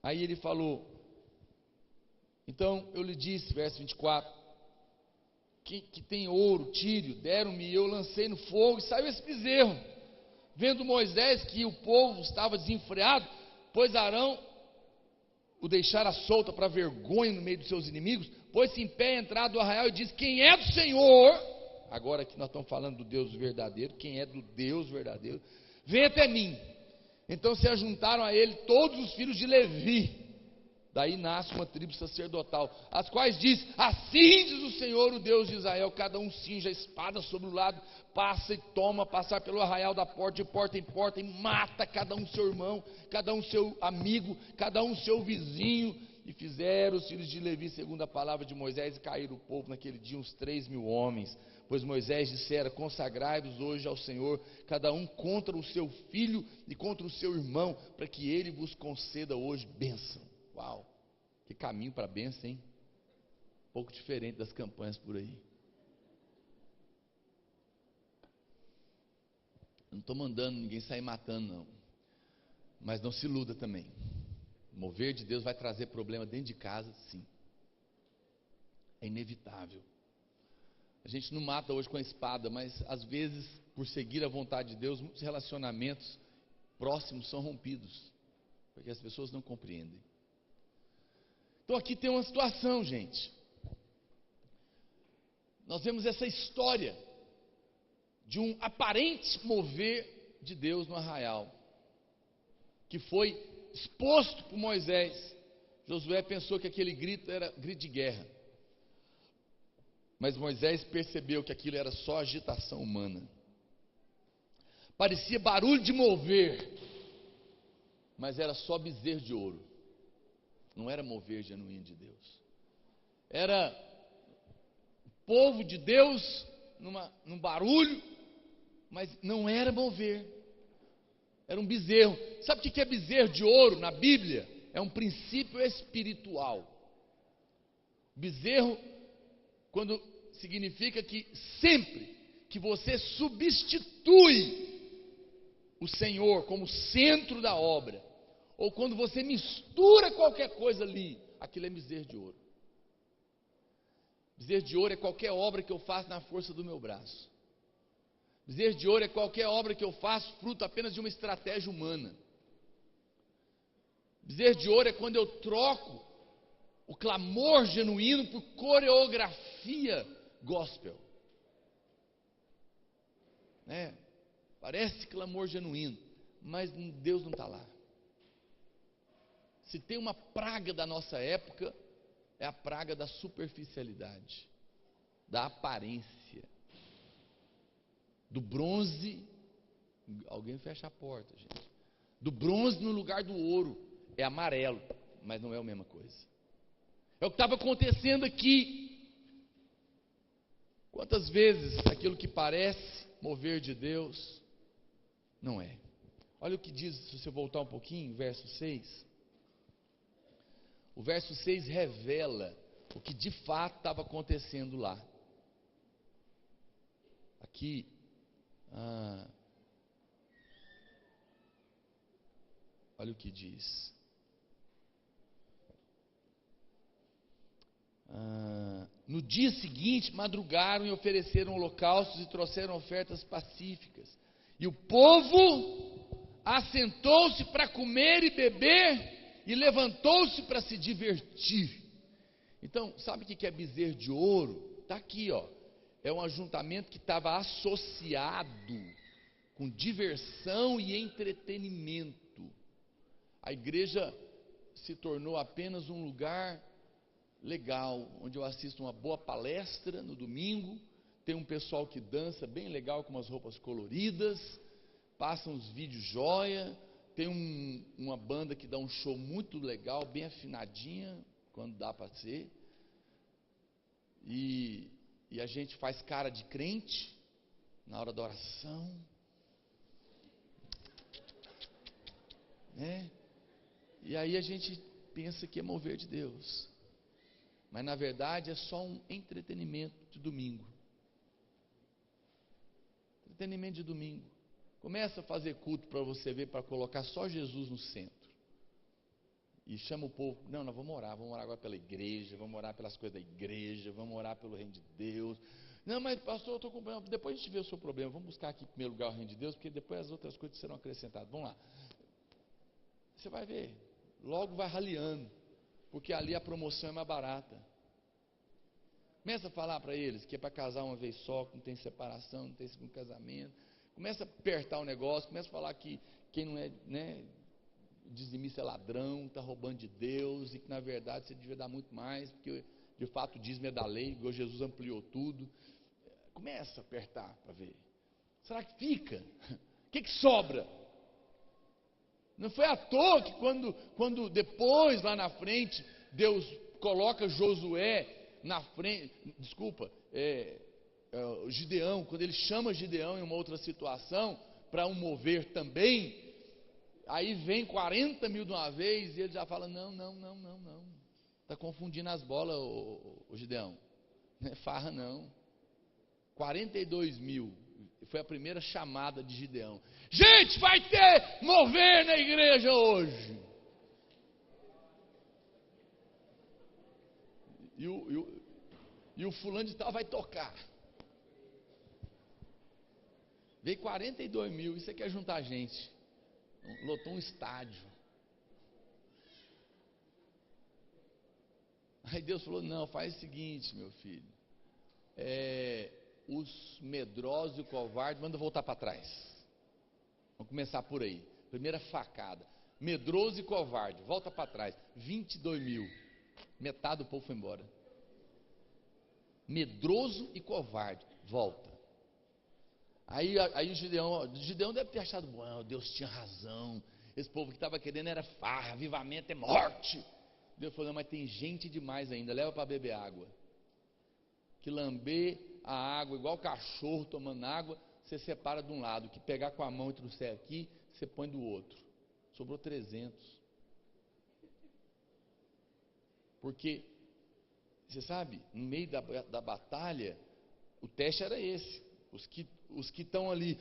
Aí ele falou: então eu lhe disse, verso 24, que tem ouro, tírio, deram-me e eu lancei no fogo e saiu esse bezerro. Vendo Moisés que o povo estava desenfreado, pois Arão o deixara solta para vergonha no meio dos seus inimigos, pôs-se em pé à entrada do arraial e disse: quem é do Senhor, agora que nós estamos falando do Deus verdadeiro, quem é do Deus verdadeiro, vem até mim. Então se ajuntaram a ele todos os filhos de Levi. Daí nasce uma tribo sacerdotal, as quais diz: assim diz o Senhor, o Deus de Israel, cada um cinja a espada sobre o lado, passa e toma, passar pelo arraial da porta, de porta em porta, e mata cada um seu irmão, cada um seu amigo, cada um seu vizinho. E fizeram os filhos de Levi segundo a palavra de Moisés, e caíram o povo naquele dia uns 3.000 homens. Pois Moisés dissera: consagrai-vos hoje ao Senhor, cada um contra o seu filho e contra o seu irmão, para que ele vos conceda hoje bênção. Uau! Que caminho para a bênção, hein? Um pouco diferente das campanhas por aí. Eu não estou mandando ninguém sair matando, não. Mas não se iluda também. O mover de Deus vai trazer problema dentro de casa, sim. É inevitável. A gente não mata hoje com a espada, mas às vezes, por seguir a vontade de Deus, muitos relacionamentos próximos são rompidos, porque as pessoas não compreendem. Então aqui tem uma situação, gente. Nós vemos essa história de um aparente mover de Deus no arraial, que foi exposto por Moisés. Josué pensou que aquele grito era grito de guerra, mas Moisés percebeu que aquilo era só agitação humana. Parecia barulho de mover, mas era só bezerro de ouro. Não era mover genuíno de Deus. Era o povo de Deus num barulho, mas não era mover. Era um bezerro. Sabe o que é bezerro de ouro na Bíblia? É um princípio espiritual. Bezerro, quando significa que sempre que você substitui o Senhor como centro da obra, ou quando você mistura qualquer coisa ali, aquilo é bezerro de ouro. Bezerro de ouro é qualquer obra que eu faço na força do meu braço. Bezerro de ouro é qualquer obra que eu faço fruto apenas de uma estratégia humana. Bezerro de ouro é quando eu troco o clamor genuíno por coreografia gospel. Parece clamor genuíno, mas Deus não está lá. Se tem uma praga da nossa época, é a praga da superficialidade, da aparência, do bronze. Alguém fecha a porta, gente. Do bronze no lugar do ouro. É amarelo, mas não é a mesma coisa. É o que estava acontecendo aqui. Quantas vezes aquilo que parece mover de Deus não é? Olha o que diz, se você voltar um pouquinho, verso 6. O verso 6 revela o que de fato estava acontecendo lá. Aqui, olha o que diz. No dia seguinte, madrugaram e ofereceram holocaustos e trouxeram ofertas pacíficas. E o povo assentou-se para comer e beber e levantou-se para se divertir. Então, sabe o que é bezerro de ouro? Está aqui, ó. É um ajuntamento que estava associado com diversão e entretenimento. A igreja se tornou apenas um lugar legal, onde eu assisto uma boa palestra no domingo, tem um pessoal que dança bem legal com umas roupas coloridas, passa uns vídeos joia, tem uma banda que dá um show muito legal, bem afinadinha, quando dá para ser, e a gente faz cara de crente na hora da oração, né? E aí a gente pensa que é mover de Deus, mas na verdade é só um entretenimento de domingo. Entretenimento de domingo. Começa a fazer culto para você ver, para colocar só Jesus no centro. E chama o povo, não, nós vamos orar agora pela igreja, vamos orar pelas coisas da igreja, vamos orar pelo reino de Deus. Não, mas pastor, eu estou acompanhando, depois a gente vê o seu problema, vamos buscar aqui em primeiro lugar o reino de Deus, porque depois as outras coisas serão acrescentadas. Vamos lá. Você vai ver, logo vai raliando, porque ali a promoção é mais barata. Começa a falar para eles que é para casar uma vez só, que não tem separação, não tem segundo casamento. Começa a apertar o negócio, começa a falar que quem não é, né, dizimista é ladrão, está roubando de Deus, e que na verdade você devia dar muito mais, porque de fato o dízimo é da lei, igual Jesus ampliou tudo. Começa a apertar para ver. Será que fica? O que sobra? Não foi à toa que quando depois, lá na frente, Deus coloca Josué na frente, Gideão, quando ele chama Gideão em uma outra situação, para um mover também, aí vem 40 mil de uma vez, e ele já fala, não, Está confundindo as bolas, ô Gideão. Não é farra, não. 42 mil. Foi a primeira chamada de Gideão. Gente, vai ter mover na igreja hoje. E o fulano de tal vai tocar. Veio 42 mil. Isso aqui é juntar gente. Lotou um estádio. Aí Deus falou: não, faz o seguinte, meu filho. Os medrosos e covardes, manda voltar para trás. Vamos começar por aí. Primeira facada. Medroso e covarde, volta para trás. 22 mil. Metade do povo foi embora. Medroso e covarde, volta. Aí Gideão deve ter achado, bom, Deus tinha razão. Esse povo que estava querendo era farra, avivamento é morte. Deus falou: não, mas tem gente demais ainda, leva para beber água. Que lamber a água, igual cachorro tomando água, você separa de um lado. Que pegar com a mão e trouxer aqui, você põe do outro. Sobrou 300. Porque, você sabe, no meio da batalha, o teste era esse. Os que estão ali,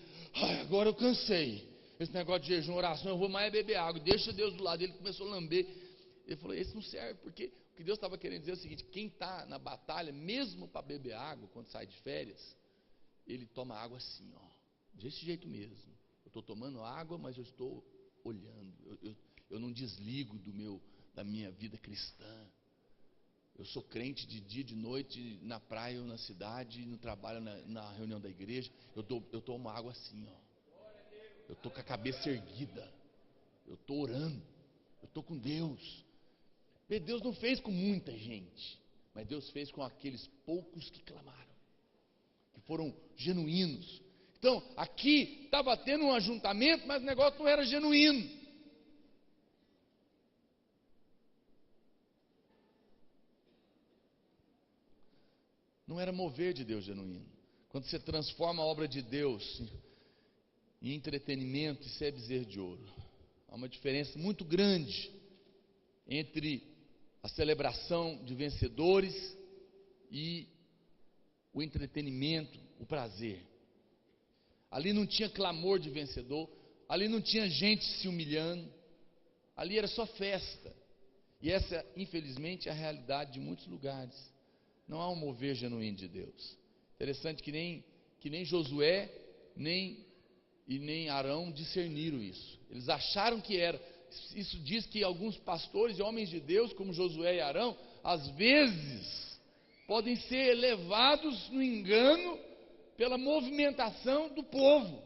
agora eu cansei. Esse negócio de jejum, oração, eu vou mais beber água. Deixa Deus do lado. Ele começou a lamber. Ele falou: esse não serve, porque o que Deus estava querendo dizer é o seguinte: quem está na batalha, mesmo para beber água, quando sai de férias, ele toma água assim, desse jeito mesmo. Eu estou tomando água, mas eu estou olhando. Eu não desligo da minha vida cristã. Eu sou crente de dia e de noite, na praia ou na cidade, no trabalho, na reunião da igreja. Eu tomo água assim, Eu estou com a cabeça erguida. Eu estou orando. Eu estou com Deus. Deus não fez com muita gente, mas Deus fez com aqueles poucos que clamaram, que foram genuínos. Então, aqui estava tendo um ajuntamento, mas o negócio não era genuíno. Não era mover de Deus genuíno. Quando você transforma a obra de Deus em entretenimento, isso é bezerro de ouro. Há uma diferença muito grande entre a celebração de vencedores e o entretenimento, o prazer. Ali não tinha clamor de vencedor, ali não tinha gente se humilhando, ali era só festa. E essa, infelizmente, é a realidade de muitos lugares. Não há um mover genuíno de Deus. Interessante que nem Josué e nem Arão discerniram isso. Eles acharam que era. Isso diz que alguns pastores e homens de Deus, como Josué e Arão, às vezes podem ser levados no engano pela movimentação do povo.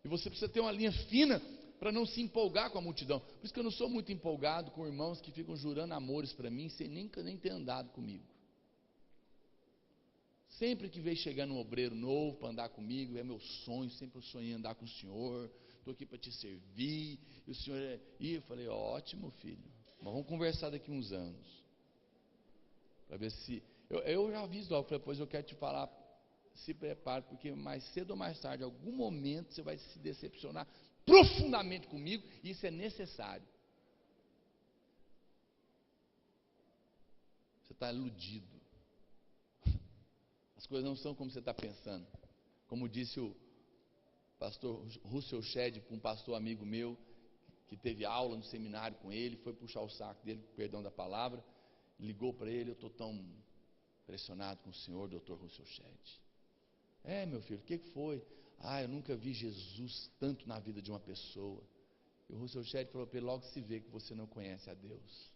E você precisa ter uma linha fina para não se empolgar com a multidão. Por isso que eu não sou muito empolgado com irmãos que ficam jurando amores para mim sem nem ter andado comigo. Sempre que veio chegando um obreiro novo para andar comigo, é meu sonho, sempre eu sonhei andar com o senhor, estou aqui para te servir, e o senhor e eu falei: ótimo, filho, mas vamos conversar daqui uns anos, para ver se, eu já aviso logo, falei: pois eu quero te falar, se prepare, porque mais cedo ou mais tarde, em algum momento você vai se decepcionar profundamente comigo, e isso é necessário. Você está iludido. As coisas não são como você está pensando. Como disse o pastor Russell Shedd para um pastor amigo meu, que teve aula no seminário com ele, foi puxar o saco dele, perdão da palavra, ligou para ele: eu estou tão impressionado com o senhor, doutor Russell Shedd. Meu filho, o que foi? Eu nunca vi Jesus tanto na vida de uma pessoa. E o Russell Shedd falou para ele: logo se vê que você não conhece a Deus.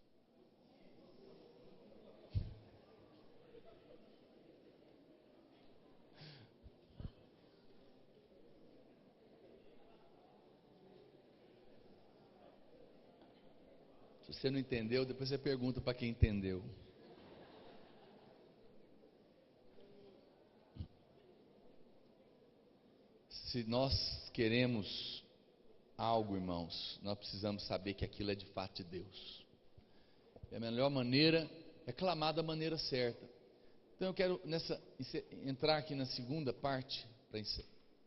Se você não entendeu, depois você pergunta para quem entendeu. Se nós queremos algo, irmãos, nós precisamos saber que aquilo é de fato de Deus. E a melhor maneira é clamar da maneira certa. Então eu quero entrar aqui na segunda parte,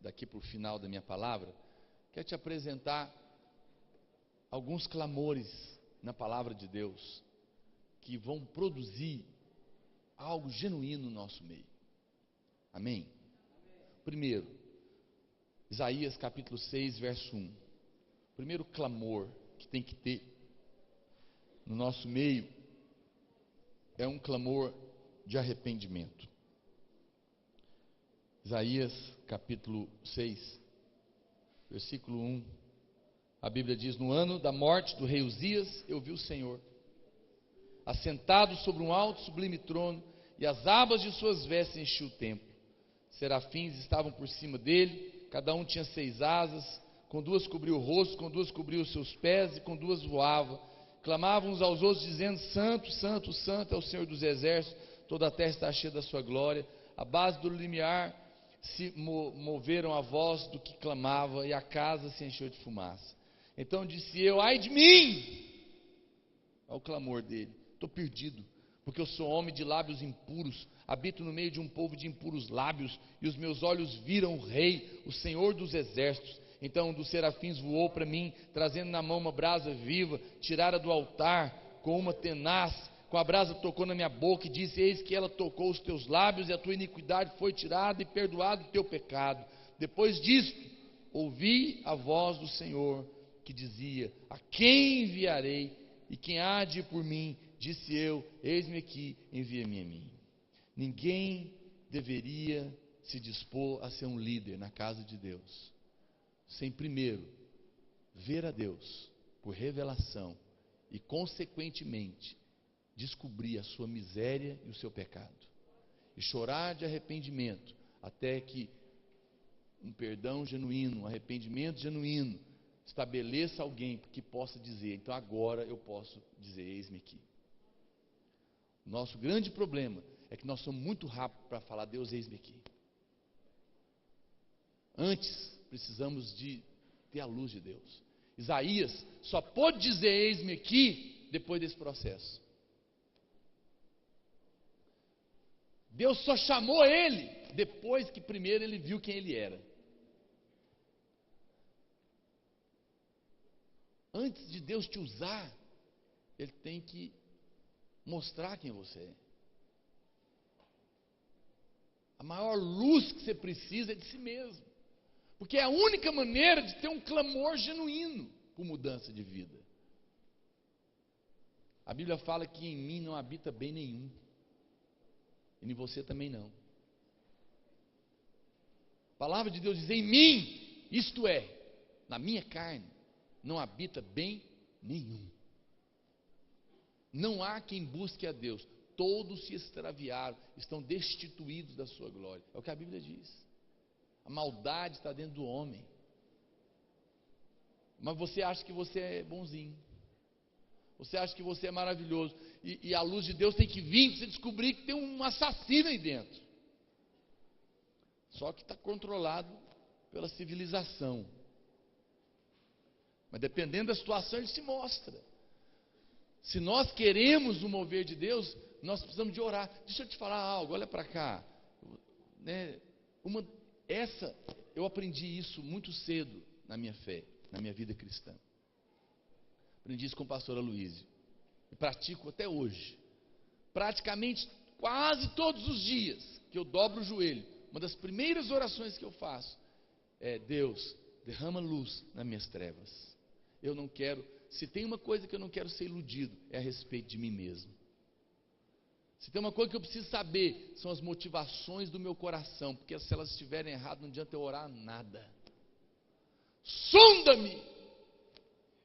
daqui para o final da minha palavra. Quero te apresentar alguns clamores na palavra de Deus, que vão produzir algo genuíno no nosso meio. Amém? Primeiro, Isaías capítulo 6, verso 1. O primeiro clamor que tem que ter no nosso meio é um clamor de arrependimento. Isaías capítulo 6, versículo 1. A Bíblia diz: no ano da morte do rei Uzias, eu vi o Senhor assentado sobre um alto sublime trono, e as abas de suas vestes enchiam o templo. Serafins estavam por cima dele, cada um tinha 6 asas, com 2 cobriu o rosto, com 2 cobriu os seus pés, e com 2 voava. Clamavam uns aos outros, dizendo: Santo, Santo, Santo é o Senhor dos exércitos, toda a terra está cheia da sua glória. A base do limiar se moveram a voz do que clamava, e a casa se encheu de fumaça. Então disse eu: ai de mim! Olha o clamor dele: estou perdido, porque eu sou homem de lábios impuros, habito no meio de um povo de impuros lábios, e os meus olhos viram o Rei, o Senhor dos exércitos. Então um dos serafins voou para mim, trazendo na mão uma brasa viva, tirara do altar com uma tenaz, com a brasa tocou na minha boca e disse: eis que ela tocou os teus lábios, e a tua iniquidade foi tirada, e perdoado o teu pecado. Depois disto, ouvi a voz do Senhor, que dizia: a quem enviarei, e quem há de ir por mim? Disse eu: eis-me aqui, envia-me a mim. Ninguém deveria se dispor a ser um líder na casa de Deus sem primeiro ver a Deus por revelação e consequentemente descobrir a sua miséria e o seu pecado, e chorar de arrependimento até que um perdão genuíno, um arrependimento genuíno estabeleça alguém que possa dizer: então agora eu posso dizer, eis-me aqui. Nosso grande problema é que nós somos muito rápidos para falar: Deus, eis-me aqui. Antes precisamos de ter a luz de Deus. Isaías só pôde dizer eis-me aqui depois desse processo. Deus só chamou ele depois que primeiro ele viu quem ele era. Antes de Deus te usar, Ele tem que mostrar quem você é. A maior luz que você precisa é de si mesmo, porque é a única maneira de ter um clamor genuíno por mudança de vida. A Bíblia fala que em mim não habita bem nenhum, e em você também não. A palavra de Deus diz: em mim, isto é, na minha carne, não habita bem nenhum. Não há quem busque a Deus, todos se extraviaram, estão destituídos da sua glória. É o que a Bíblia diz. A maldade está dentro do homem. Mas você acha que você é bonzinho, você acha que você é maravilhoso, e a luz de Deus tem que vir para você descobrir que tem um assassino aí dentro. Só que está controlado pela civilização. Mas dependendo da situação, ele se mostra. Se nós queremos o mover de Deus, nós precisamos de orar. Deixa eu te falar algo, olha para cá. Eu aprendi isso muito cedo na minha fé, na minha vida cristã. Aprendi isso com o pastor Aloísio. E pratico até hoje. Praticamente quase todos os dias que eu dobro o joelho, uma das primeiras orações que eu faço é: Deus, derrama luz nas minhas trevas. Eu não quero, se tem uma coisa que eu não quero ser iludido, é a respeito de mim mesmo. Se tem uma coisa que eu preciso saber, são as motivações do meu coração, porque se elas estiverem erradas, não adianta eu orar nada. Sonda-me!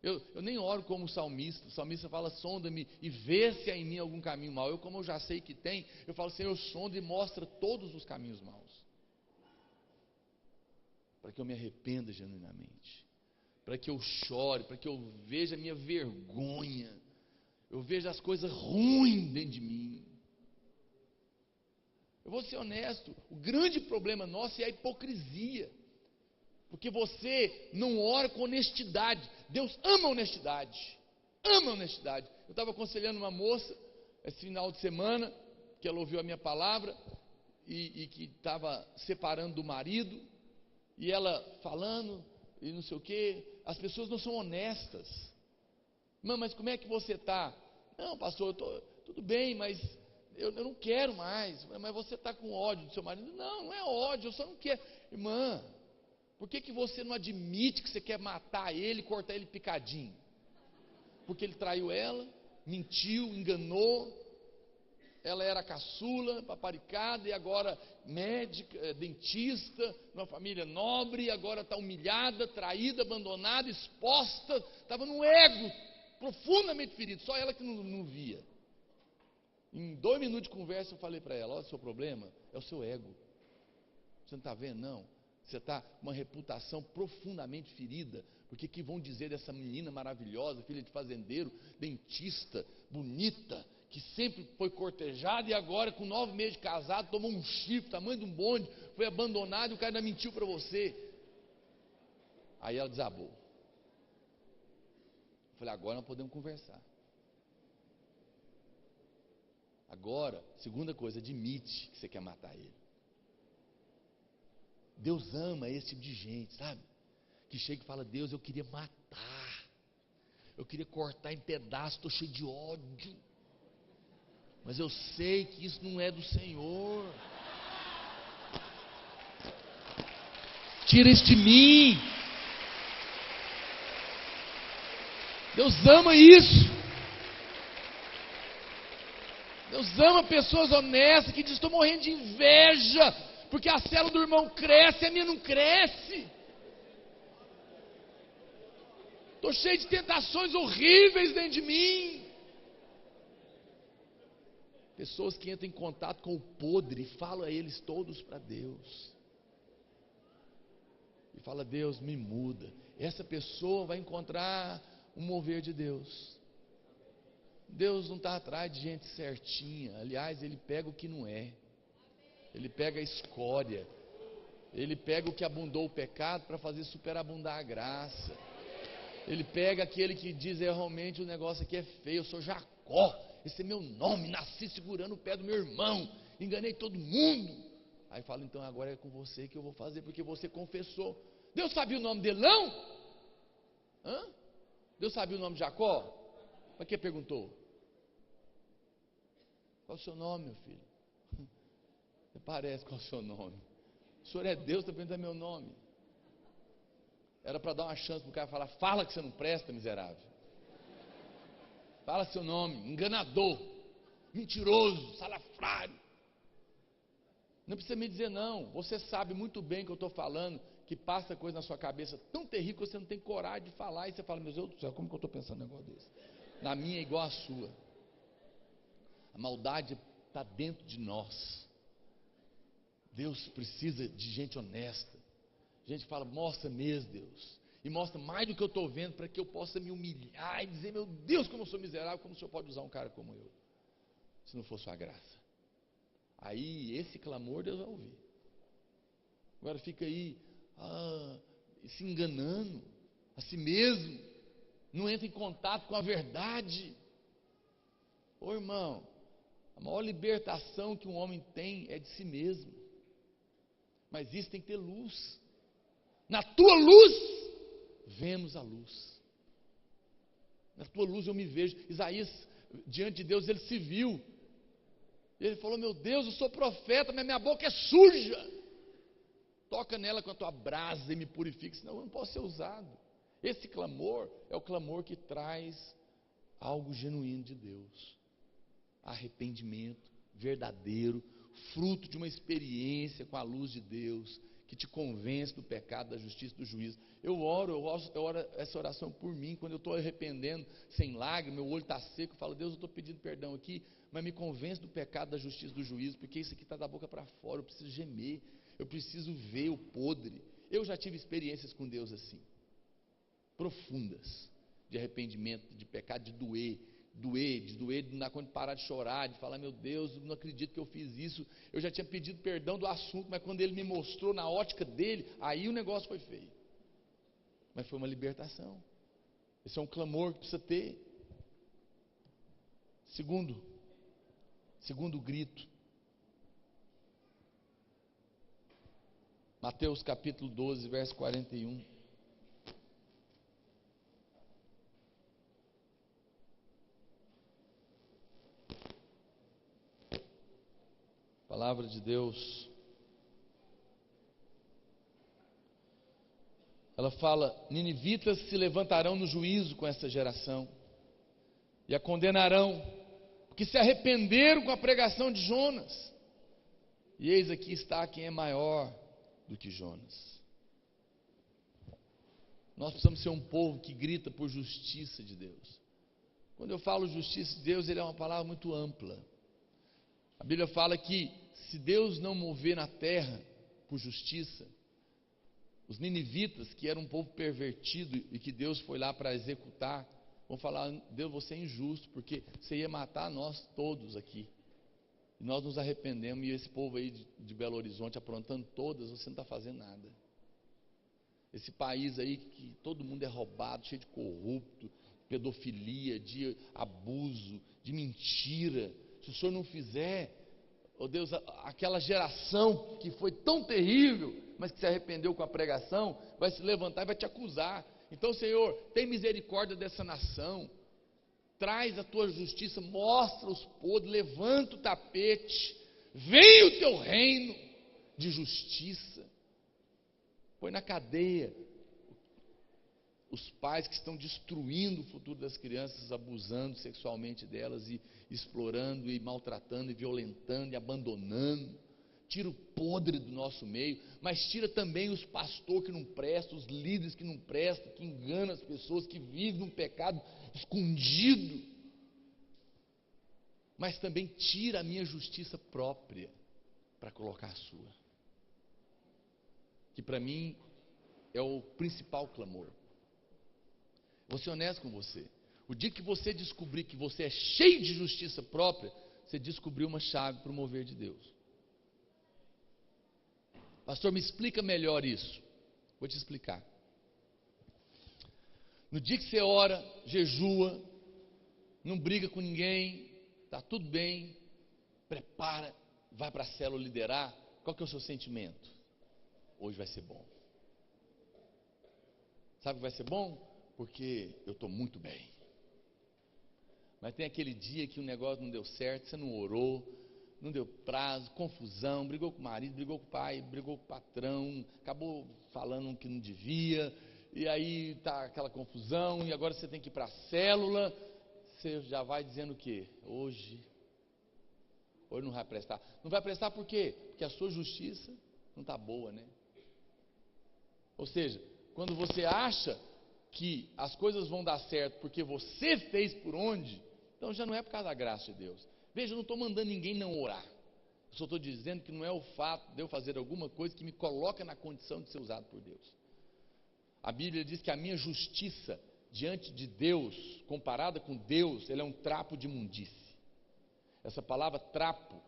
Eu nem oro como o salmista fala: sonda-me e vê se há em mim algum caminho mau. Como eu já sei que tem, eu falo: Senhor, sonda e mostra todos os caminhos maus, para que eu me arrependa genuinamente, para que eu chore, para que eu veja a minha vergonha, eu veja as coisas ruins dentro de mim. Eu vou ser honesto, o grande problema nosso é a hipocrisia, porque você não ora com honestidade. Deus ama a honestidade, ama a honestidade. Eu estava aconselhando uma moça esse final de semana, que ela ouviu a minha palavra, e que estava separando do marido, e ela falando, e não sei o que. As pessoas não são honestas. Mas como é que você está? Não, pastor, tudo bem, mas eu não quero mais. Mas você está com ódio do seu marido? Não, não é ódio, eu só não quero. Irmã, por que você não admite que você quer matar ele e cortar ele picadinho? Porque ele traiu ela, mentiu, enganou. Ela era caçula, paparicada, e agora médica, dentista, numa família nobre, e agora está humilhada, traída, abandonada, exposta, estava no ego, profundamente ferido, só ela que não via. Em 2 minutos de conversa eu falei para ela, olha, o seu problema é o seu ego, você não está vendo não? Você está com uma reputação profundamente ferida, porque que vão dizer dessa menina maravilhosa, filha de fazendeiro, dentista, bonita, que sempre foi cortejada e agora com 9 meses de casado, tomou um chifre, tamanho de um bonde, foi abandonado e o cara ainda mentiu para você. Aí ela desabou. Eu falei, agora nós podemos conversar. Agora, segunda coisa, admite que você quer matar ele. Deus ama esse tipo de gente, sabe? Que chega e fala, Deus, eu queria matar, eu queria cortar em pedaços, estou cheio de ódio, mas eu sei que isso não é do Senhor. Tira isso de mim. Deus ama isso. Deus ama pessoas honestas que dizem, estou morrendo de inveja, porque a célula do irmão cresce e a minha não cresce. Estou cheio de tentações horríveis dentro de mim. Pessoas que entram em contato com o podre e falam a eles todos para Deus. E fala, Deus, me muda. Essa pessoa vai encontrar um mover de Deus. Deus não está atrás de gente certinha. Aliás, Ele pega o que não é. Ele pega a escória. Ele pega o que abundou o pecado para fazer superabundar a graça. Ele pega aquele que diz, realmente o negócio aqui é feio, eu sou Jacó, esse é meu nome, nasci segurando o pé do meu irmão, enganei todo mundo. Aí fala, então agora é com você que eu vou fazer, porque você confessou. Deus sabia o nome dele não? Hã? Deus sabia o nome de Jacó? Para que perguntou? Qual é o seu nome, meu filho? Você parece, qual é o seu nome? O senhor é Deus, está perguntando meu nome. Era para dar uma chance para o cara falar, fala que você não presta, miserável. Fala seu nome, enganador, mentiroso, salafrário. Não precisa me dizer não, você sabe muito bem que eu estou falando, que passa coisa na sua cabeça tão terrível que você não tem coragem de falar, e você fala, meu Deus do céu, como que eu estou pensando um negócio desse? Na minha é igual a sua. A maldade está dentro de nós. Deus precisa de gente honesta. A gente fala, mostra mesmo, Deus, e mostra mais do que eu estou vendo, para que eu possa me humilhar e dizer, meu Deus, como eu sou miserável, como o Senhor pode usar um cara como eu, se não for sua graça. Aí, esse clamor Deus vai ouvir. Agora fica aí, se enganando a si mesmo, não entra em contato com a verdade. Ô irmão, a maior libertação que um homem tem é de si mesmo, mas isso tem que ter luz. Na tua luz, vemos a luz. Na tua luz eu me vejo. Isaías, diante de Deus, ele se viu. Ele falou, meu Deus, eu sou profeta, mas minha boca é suja. Toca nela com a tua brasa e me purifique, senão eu não posso ser usado. Esse clamor é o clamor que traz algo genuíno de Deus. Arrependimento verdadeiro, fruto de uma experiência com a luz de Deus, que te convence do pecado, da justiça e do juízo. Eu oro essa oração por mim, quando eu estou arrependendo, sem lágrimas, meu olho está seco, eu falo, Deus, eu estou pedindo perdão aqui, mas me convence do pecado, da justiça e do juízo, porque isso aqui está da boca para fora, eu preciso gemer, eu preciso ver o podre. Eu já tive experiências com Deus assim, profundas, de arrependimento, de pecado, de doer, de não quando parar de chorar, de falar, meu Deus, não acredito que eu fiz isso. Eu já tinha pedido perdão do assunto, mas quando ele me mostrou na ótica dele, aí o negócio foi feio. Mas foi uma libertação. Esse é um clamor que precisa ter. Segundo grito, Mateus capítulo 12, verso 41. palavra de Deus, ela fala: ninivitas se levantarão no juízo com essa geração e a condenarão, porque se arrependeram com a pregação de Jonas. E eis aqui está quem é maior do que Jonas. Nós precisamos ser um povo que grita por justiça de Deus. Quando eu falo justiça de Deus, ele é uma palavra muito ampla. A Bíblia fala que se Deus não mover na terra por justiça, os ninivitas, que eram um povo pervertido e que Deus foi lá para executar, vão falar: Deus, você é injusto, porque você ia matar nós todos aqui. E nós nos arrependemos, e esse povo aí de Belo Horizonte aprontando todas, você não está fazendo nada. Esse país aí que todo mundo é roubado, cheio de corrupto, pedofilia, de abuso, de mentira. Se o Senhor não fizer, oh Deus, aquela geração que foi tão terrível, mas que se arrependeu com a pregação, vai se levantar e vai te acusar. Então, Senhor, tem misericórdia dessa nação, traz a tua justiça, mostra os podres, levanta o tapete, vem o teu reino de justiça, põe na cadeia os pais que estão destruindo o futuro das crianças, abusando sexualmente delas e explorando e maltratando e violentando e abandonando. Tira o podre do nosso meio, mas tira também os pastores que não prestam, os líderes que não prestam, que enganam as pessoas, que vivem num pecado escondido. Mas também tira a minha justiça própria para colocar a sua, que para mim é o principal clamor. Vou ser honesto com você. O dia que você descobrir que você é cheio de justiça própria, você descobriu uma chave para o mover de Deus. Pastor, me explica melhor isso. Vou te explicar. No dia que você ora, jejua, não briga com ninguém, está tudo bem, prepara, vai para a célula liderar, qual que é o seu sentimento? Hoje vai ser bom. Sabe que vai ser bom? Porque eu estou muito bem. Mas tem aquele dia que o negócio não deu certo, você não orou, não deu prazo, confusão, brigou com o marido, brigou com o pai, brigou com o patrão, acabou falando o que não devia, e aí está aquela confusão, e agora você tem que ir para a célula, você já vai dizendo o quê? Hoje não vai prestar. Não vai prestar por quê? Porque a sua justiça não está boa, né? Ou seja, quando você acha que as coisas vão dar certo porque você fez por onde, então já não é por causa da graça de Deus. Veja, eu não estou mandando ninguém não orar, eu só estou dizendo que não é o fato de eu fazer alguma coisa que me coloca na condição de ser usado por Deus. A Bíblia diz que a minha justiça diante de Deus, comparada com Deus, ela é um trapo de imundície. Essa palavra trapo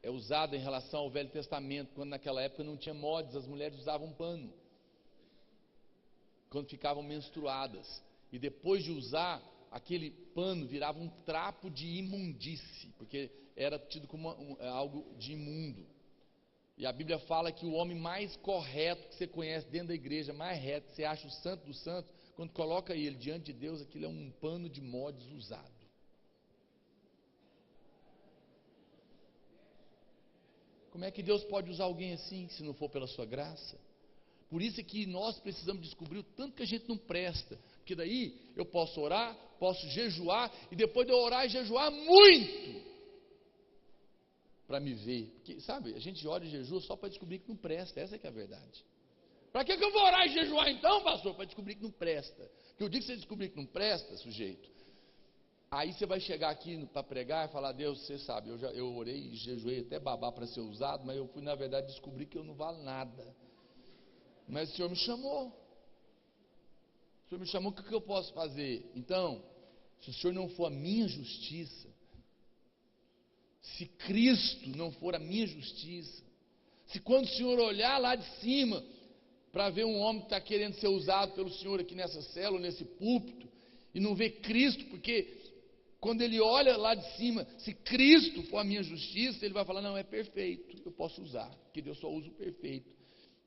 é usada em relação ao Velho Testamento, quando naquela época não tinha mods, as mulheres usavam pano quando ficavam menstruadas, e depois de usar, aquele pano virava um trapo de imundície, porque era tido como algo de imundo. E a Bíblia fala que o homem mais correto que você conhece dentro da igreja, mais reto, você acha o santo dos santos, quando coloca ele diante de Deus, aquilo é um pano de mods usado. Como é que Deus pode usar alguém assim, se não for pela sua graça? Por isso é que nós precisamos descobrir o tanto que a gente não presta, porque daí eu posso orar, posso jejuar, e depois de eu orar e jejuar muito, para me ver, porque sabe, a gente ora e jejua só para descobrir que não presta, essa é que é a verdade. Para que eu vou orar e jejuar então, pastor? Para descobrir que não presta, porque o dia que você descobrir que não presta, sujeito, aí você vai chegar aqui para pregar e falar: Deus, você sabe, eu orei e jejuei até babar para ser usado, mas eu fui na verdade descobrir que eu não valo nada. Mas o Senhor me chamou. O Senhor me chamou, o que eu posso fazer? Então, se o Senhor não for a minha justiça, se Cristo não for a minha justiça, se quando o Senhor olhar lá de cima, para ver um homem que está querendo ser usado pelo Senhor aqui nessa célula, nesse púlpito, e não ver Cristo, porque quando ele olha lá de cima, se Cristo for a minha justiça, ele vai falar: não, é perfeito, eu posso usar, porque Deus só usa o perfeito.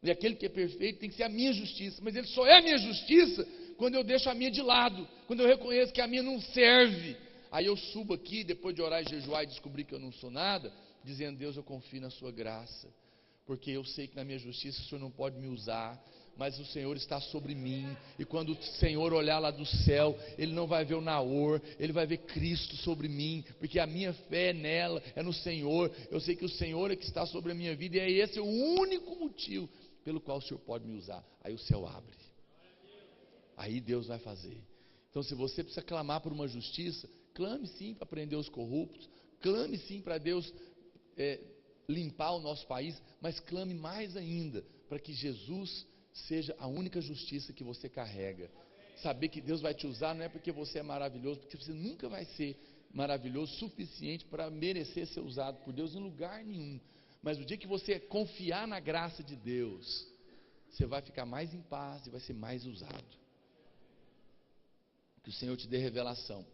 E aquele que é perfeito tem que ser a minha justiça, mas ele só é a minha justiça quando eu deixo a minha de lado, quando eu reconheço que a minha não serve. Aí eu subo aqui, depois de orar e jejuar e descobrir que eu não sou nada, dizendo: Deus, eu confio na sua graça, porque eu sei que na minha justiça o Senhor não pode me usar, mas o Senhor está sobre mim, e quando o Senhor olhar lá do céu, Ele não vai ver o Naor, Ele vai ver Cristo sobre mim, porque a minha fé é nela, é no Senhor. Eu sei que o Senhor é que está sobre a minha vida, e é esse o único motivo pelo qual o Senhor pode me usar. Aí o céu abre, aí Deus vai fazer. Então, se você precisa clamar por uma justiça, clame sim para prender os corruptos, clame sim para Deus limpar o nosso país, mas clame mais ainda para que Jesus seja a única justiça que você carrega. Saber que Deus vai te usar não é porque você é maravilhoso, porque você nunca vai ser maravilhoso o suficiente para merecer ser usado por Deus em lugar nenhum. Mas no dia que você confiar na graça de Deus, você vai ficar mais em paz e vai ser mais usado. Que o Senhor te dê revelação.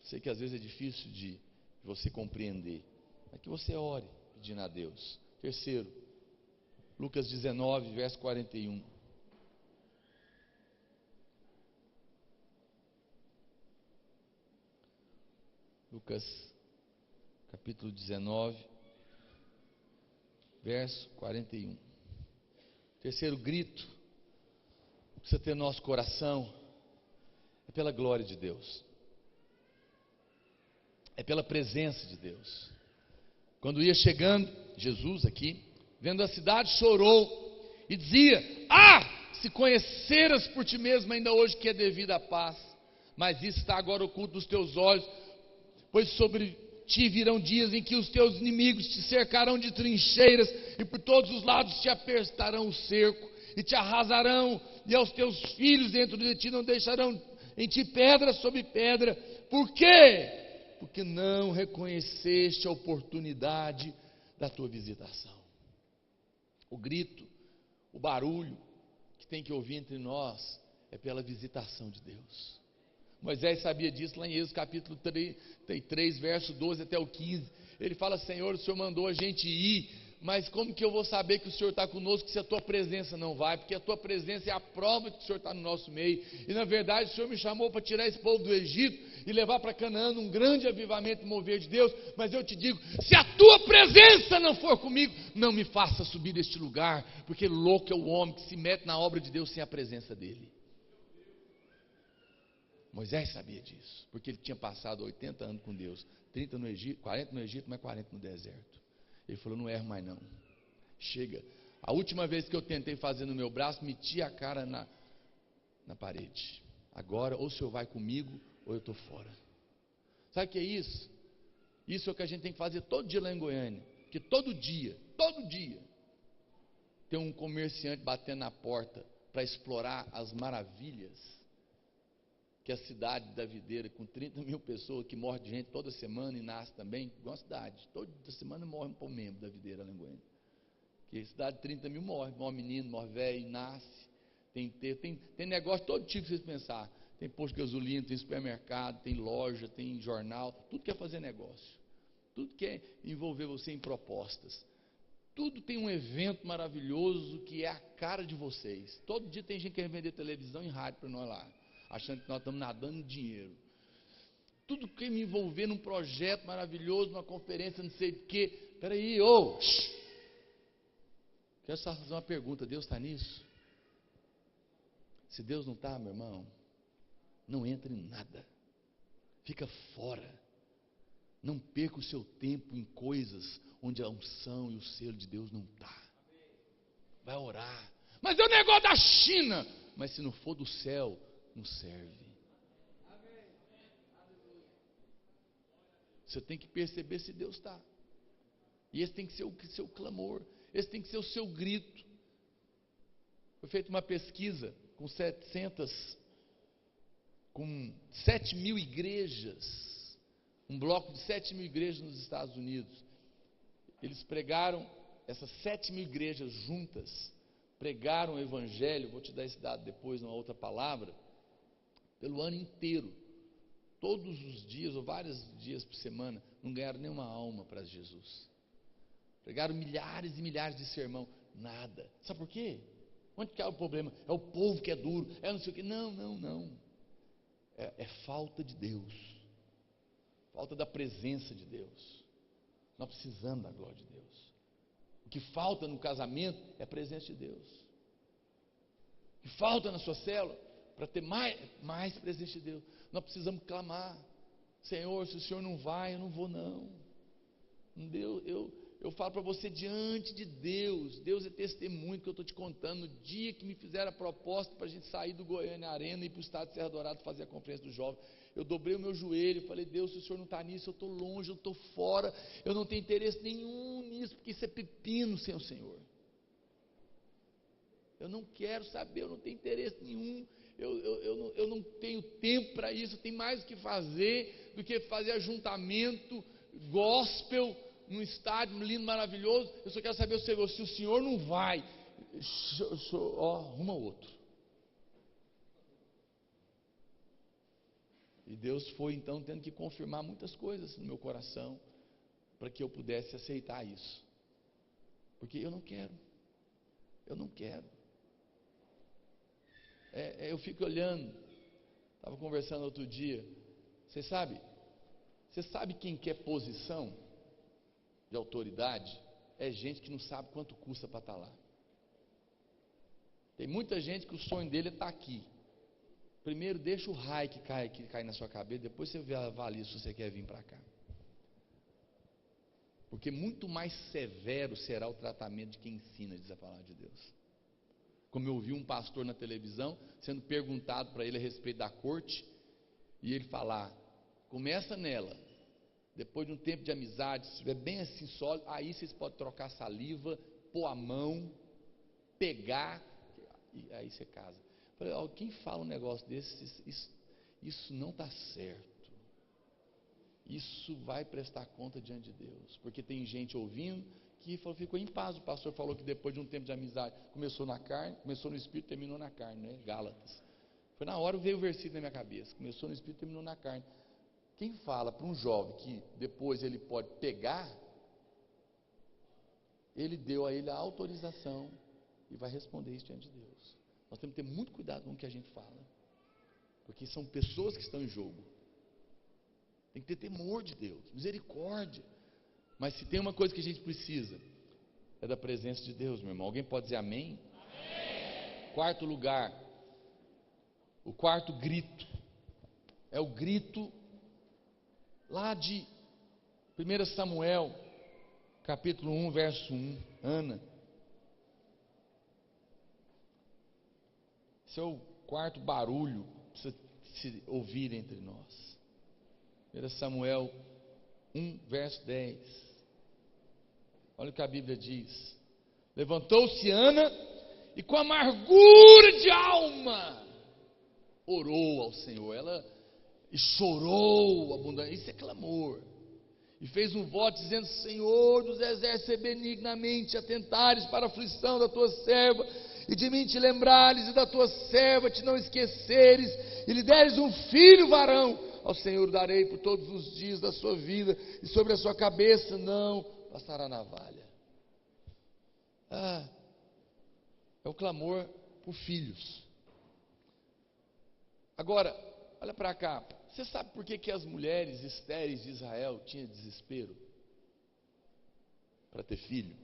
Sei que às vezes é difícil de você compreender, mas que você ore pedindo a Deus. Terceiro, Lucas 19, verso 41. Lucas capítulo 19, verso 41. Terceiro grito precisa ter nosso coração, é pela glória de Deus, é pela presença de Deus. Quando ia chegando, Jesus aqui, vendo a cidade, chorou e dizia: se conheceras por ti mesmo ainda hoje que é devida a paz, mas isso está agora oculto dos teus olhos, pois sobre ti virão dias em que os teus inimigos te cercarão de trincheiras, e por todos os lados te apertarão o cerco, e te arrasarão, e aos teus filhos dentro de ti não deixarão em ti pedra sobre pedra. Por quê? Porque não reconheceste a oportunidade da tua visitação. O grito, o barulho que tem que ouvir entre nós é pela visitação de Deus. Moisés sabia disso lá em Êxodo capítulo 33, verso 12 até o 15. Ele fala: Senhor, o Senhor mandou a gente ir, mas como que eu vou saber que o Senhor está conosco se a tua presença não vai? Porque a tua presença é a prova que o Senhor está no nosso meio. E na verdade o Senhor me chamou para tirar esse povo do Egito e levar para Canaã um grande avivamento e mover de Deus. Mas eu te digo, se a tua presença não for comigo, não me faça subir deste lugar, porque louco é o homem que se mete na obra de Deus sem a presença dele. Moisés sabia disso, porque ele tinha passado 80 anos com Deus, 30 no Egito, 40 no Egito, mas 40 no deserto. Ele falou: não erro mais não, chega. A última vez que eu tentei fazer no meu braço, meti a cara na parede. Agora, ou o Senhor vai comigo, ou eu estou fora. Sabe o que é isso? Isso é o que a gente tem que fazer todo dia lá em Goiânia, porque todo dia, tem um comerciante batendo na porta, para explorar as maravilhas que a cidade da Videira, com 30 mil pessoas, que morre de gente toda semana e nasce também, igual a cidade, toda semana morre um membro da Videira lá em Goiânia. Que a cidade de 30 mil morre menino, morre velho, nasce, tem negócio, todo tipo que vocês pensar. Tem posto de gasolina, tem supermercado, tem loja, tem jornal, tudo quer fazer negócio, tudo quer envolver você em propostas, tudo tem um evento maravilhoso que é a cara de vocês. Todo dia tem gente que quer vender televisão e rádio para nós lá, achando que nós estamos nadando em dinheiro. Tudo quer me envolver num projeto maravilhoso, numa conferência, não sei o quê. Peraí, quero só fazer uma pergunta: Deus está nisso? Se Deus não está, meu irmão, não entra em nada, fica fora. Não perca o seu tempo em coisas onde a unção e o selo de Deus não está. Vai orar: mas é o negócio da China. Mas se não for do céu, não serve. Você tem que perceber se Deus está. E esse tem que ser o seu clamor, esse tem que ser o seu grito. Foi feita uma pesquisa com 7 mil igrejas, um bloco de 7 mil igrejas nos Estados Unidos. Eles pregaram, essas 7 mil igrejas juntas, pregaram o evangelho, vou te dar esse dado depois numa outra palavra, pelo ano inteiro, todos os dias, ou vários dias por semana, não ganharam nenhuma alma para Jesus. Pregaram milhares e milhares de sermão, nada. Sabe por quê? Onde que é o problema? É o povo que é duro, é não sei o quê. Não. É falta de Deus, falta da presença de Deus. Nós precisamos da glória de Deus. O que falta no casamento é a presença de Deus. O que falta na sua célula para ter mais presença de Deus. Nós precisamos clamar: Senhor, se o Senhor não vai, eu não vou não. Eu falo para você diante de Deus. Deus é testemunho que eu estou te contando. No dia que me fizeram a proposta para a gente sair do Goiânia Arena e ir para o estado de Serra Dourada fazer a conferência dos jovens, eu dobrei o meu joelho e falei: Deus, se o Senhor não está nisso, eu estou longe, eu estou fora, eu não tenho interesse nenhum nisso, porque isso é pepino sem o Senhor. Eu não quero saber, eu não tenho interesse nenhum, eu não tenho tempo para isso. Tem mais o que fazer do que fazer ajuntamento gospel num estádio lindo, maravilhoso. Eu só quero saber se o Senhor não vai, arruma outro. E Deus foi então tendo que confirmar muitas coisas no meu coração para que eu pudesse aceitar isso, porque eu não quero. Eu fico olhando. Estava conversando outro dia. Você sabe quem quer posição de autoridade? É gente que não sabe quanto custa para estar lá. Tem muita gente que o sonho dele é estar aqui. Primeiro deixa o raio que cai na sua cabeça, depois você avalia se você quer vir para cá. Porque muito mais severo será o tratamento de quem ensina, diz a palavra de Deus. Como eu ouvi um pastor na televisão, sendo perguntado para ele a respeito da corte, e ele falar: começa nela, depois de um tempo de amizade, se estiver bem assim sólido, aí vocês podem trocar saliva, pôr a mão, pegar, e aí você casa. Eu falei: quem fala um negócio desse, isso não está certo. Isso vai prestar conta diante de Deus, porque tem gente ouvindo que ficou em paz. O pastor falou que depois de um tempo de amizade, começou na carne, começou no espírito, terminou na carne, né? Gálatas. Foi na hora, veio o versículo na minha cabeça: começou no espírito, terminou na carne. Quem fala para um jovem que depois ele pode pegar, ele deu a ele a autorização e vai responder isso diante de Deus. Nós temos que ter muito cuidado com o que a gente fala, porque são pessoas que estão em jogo. Tem que ter temor de Deus, misericórdia. Mas se tem uma coisa que a gente precisa, é da presença de Deus, meu irmão. Alguém pode dizer amém? Amém. Quarto lugar, o quarto grito, é o grito lá de 1 Samuel, capítulo 1, verso 1, Ana. Esse é o quarto barulho que precisa se ouvir entre nós. 1 Samuel 1, verso 10. Olha o que a Bíblia diz: levantou-se Ana e com amargura de alma orou ao Senhor. Ela chorou abundantemente. Isso é clamor. E fez um voto dizendo: Senhor dos exércitos, se benignamente atentares para a aflição da tua serva, e de mim te lembrares, e da tua serva te não esqueceres, e lhe deres um filho varão, ao Senhor darei por todos os dias da sua vida, e sobre a sua cabeça não passará navalha. É o clamor por filhos. Agora, olha para cá. Você sabe por que as mulheres estéreis de Israel tinham desespero para ter filho,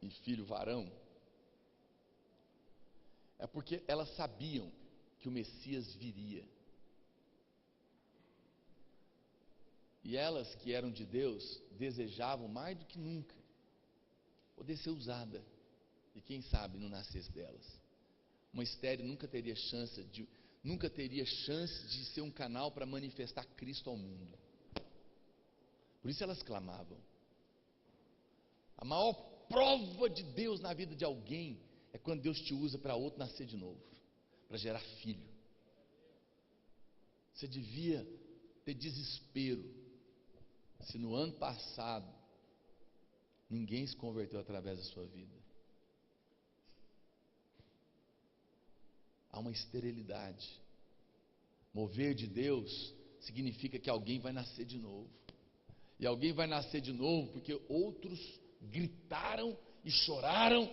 e filho varão? É porque elas sabiam que o Messias viria. E elas que eram de Deus desejavam mais do que nunca poder ser usada. E quem sabe não nascesse delas. Uma estéril nunca teria chance de ser um canal para manifestar Cristo ao mundo. Por isso elas clamavam. A maior prova de Deus na vida de alguém é quando Deus te usa para outro nascer de novo, para gerar filho. Você devia ter desespero se no ano passado ninguém se converteu através da sua vida. Há uma esterilidade. Mover de Deus significa que alguém vai nascer de novo. E alguém vai nascer de novo porque outros gritaram e choraram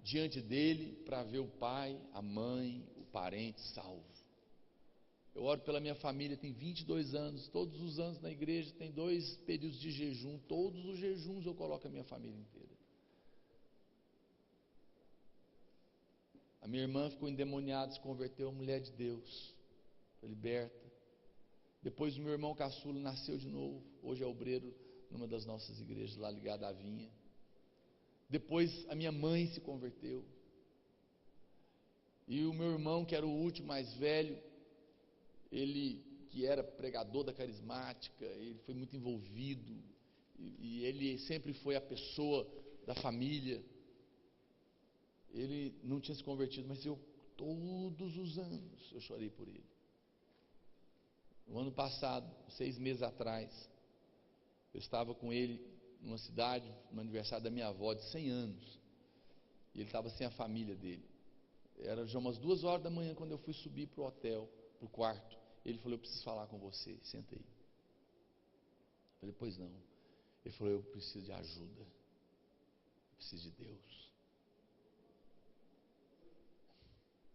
diante dele para ver o pai, a mãe, o parente salvo. Eu oro pela minha família, tem 22 anos, todos os anos na igreja, tem 2 períodos de jejum, todos os jejuns eu coloco a minha família inteira. A minha irmã ficou endemoniada, se converteu, uma mulher de Deus, foi liberta. Depois o meu irmão caçula nasceu de novo, hoje é obreiro numa das nossas igrejas lá ligada à vinha. Depois a minha mãe se converteu. E o meu irmão, que era o último, mais velho, ele que era pregador da carismática, ele foi muito envolvido, e ele sempre foi a pessoa da família. Ele não tinha se convertido, mas todos os anos, eu chorei por ele. No ano passado, 6 meses atrás, eu estava com ele numa cidade, no aniversário da minha avó, de 100 anos, e ele estava sem a família dele. Era já umas 2 horas da manhã, quando eu fui subir para o hotel, para o quarto. Ele falou: eu preciso falar com você, senta aí. Eu falei: pois não. Ele falou: eu preciso de ajuda, eu preciso de Deus.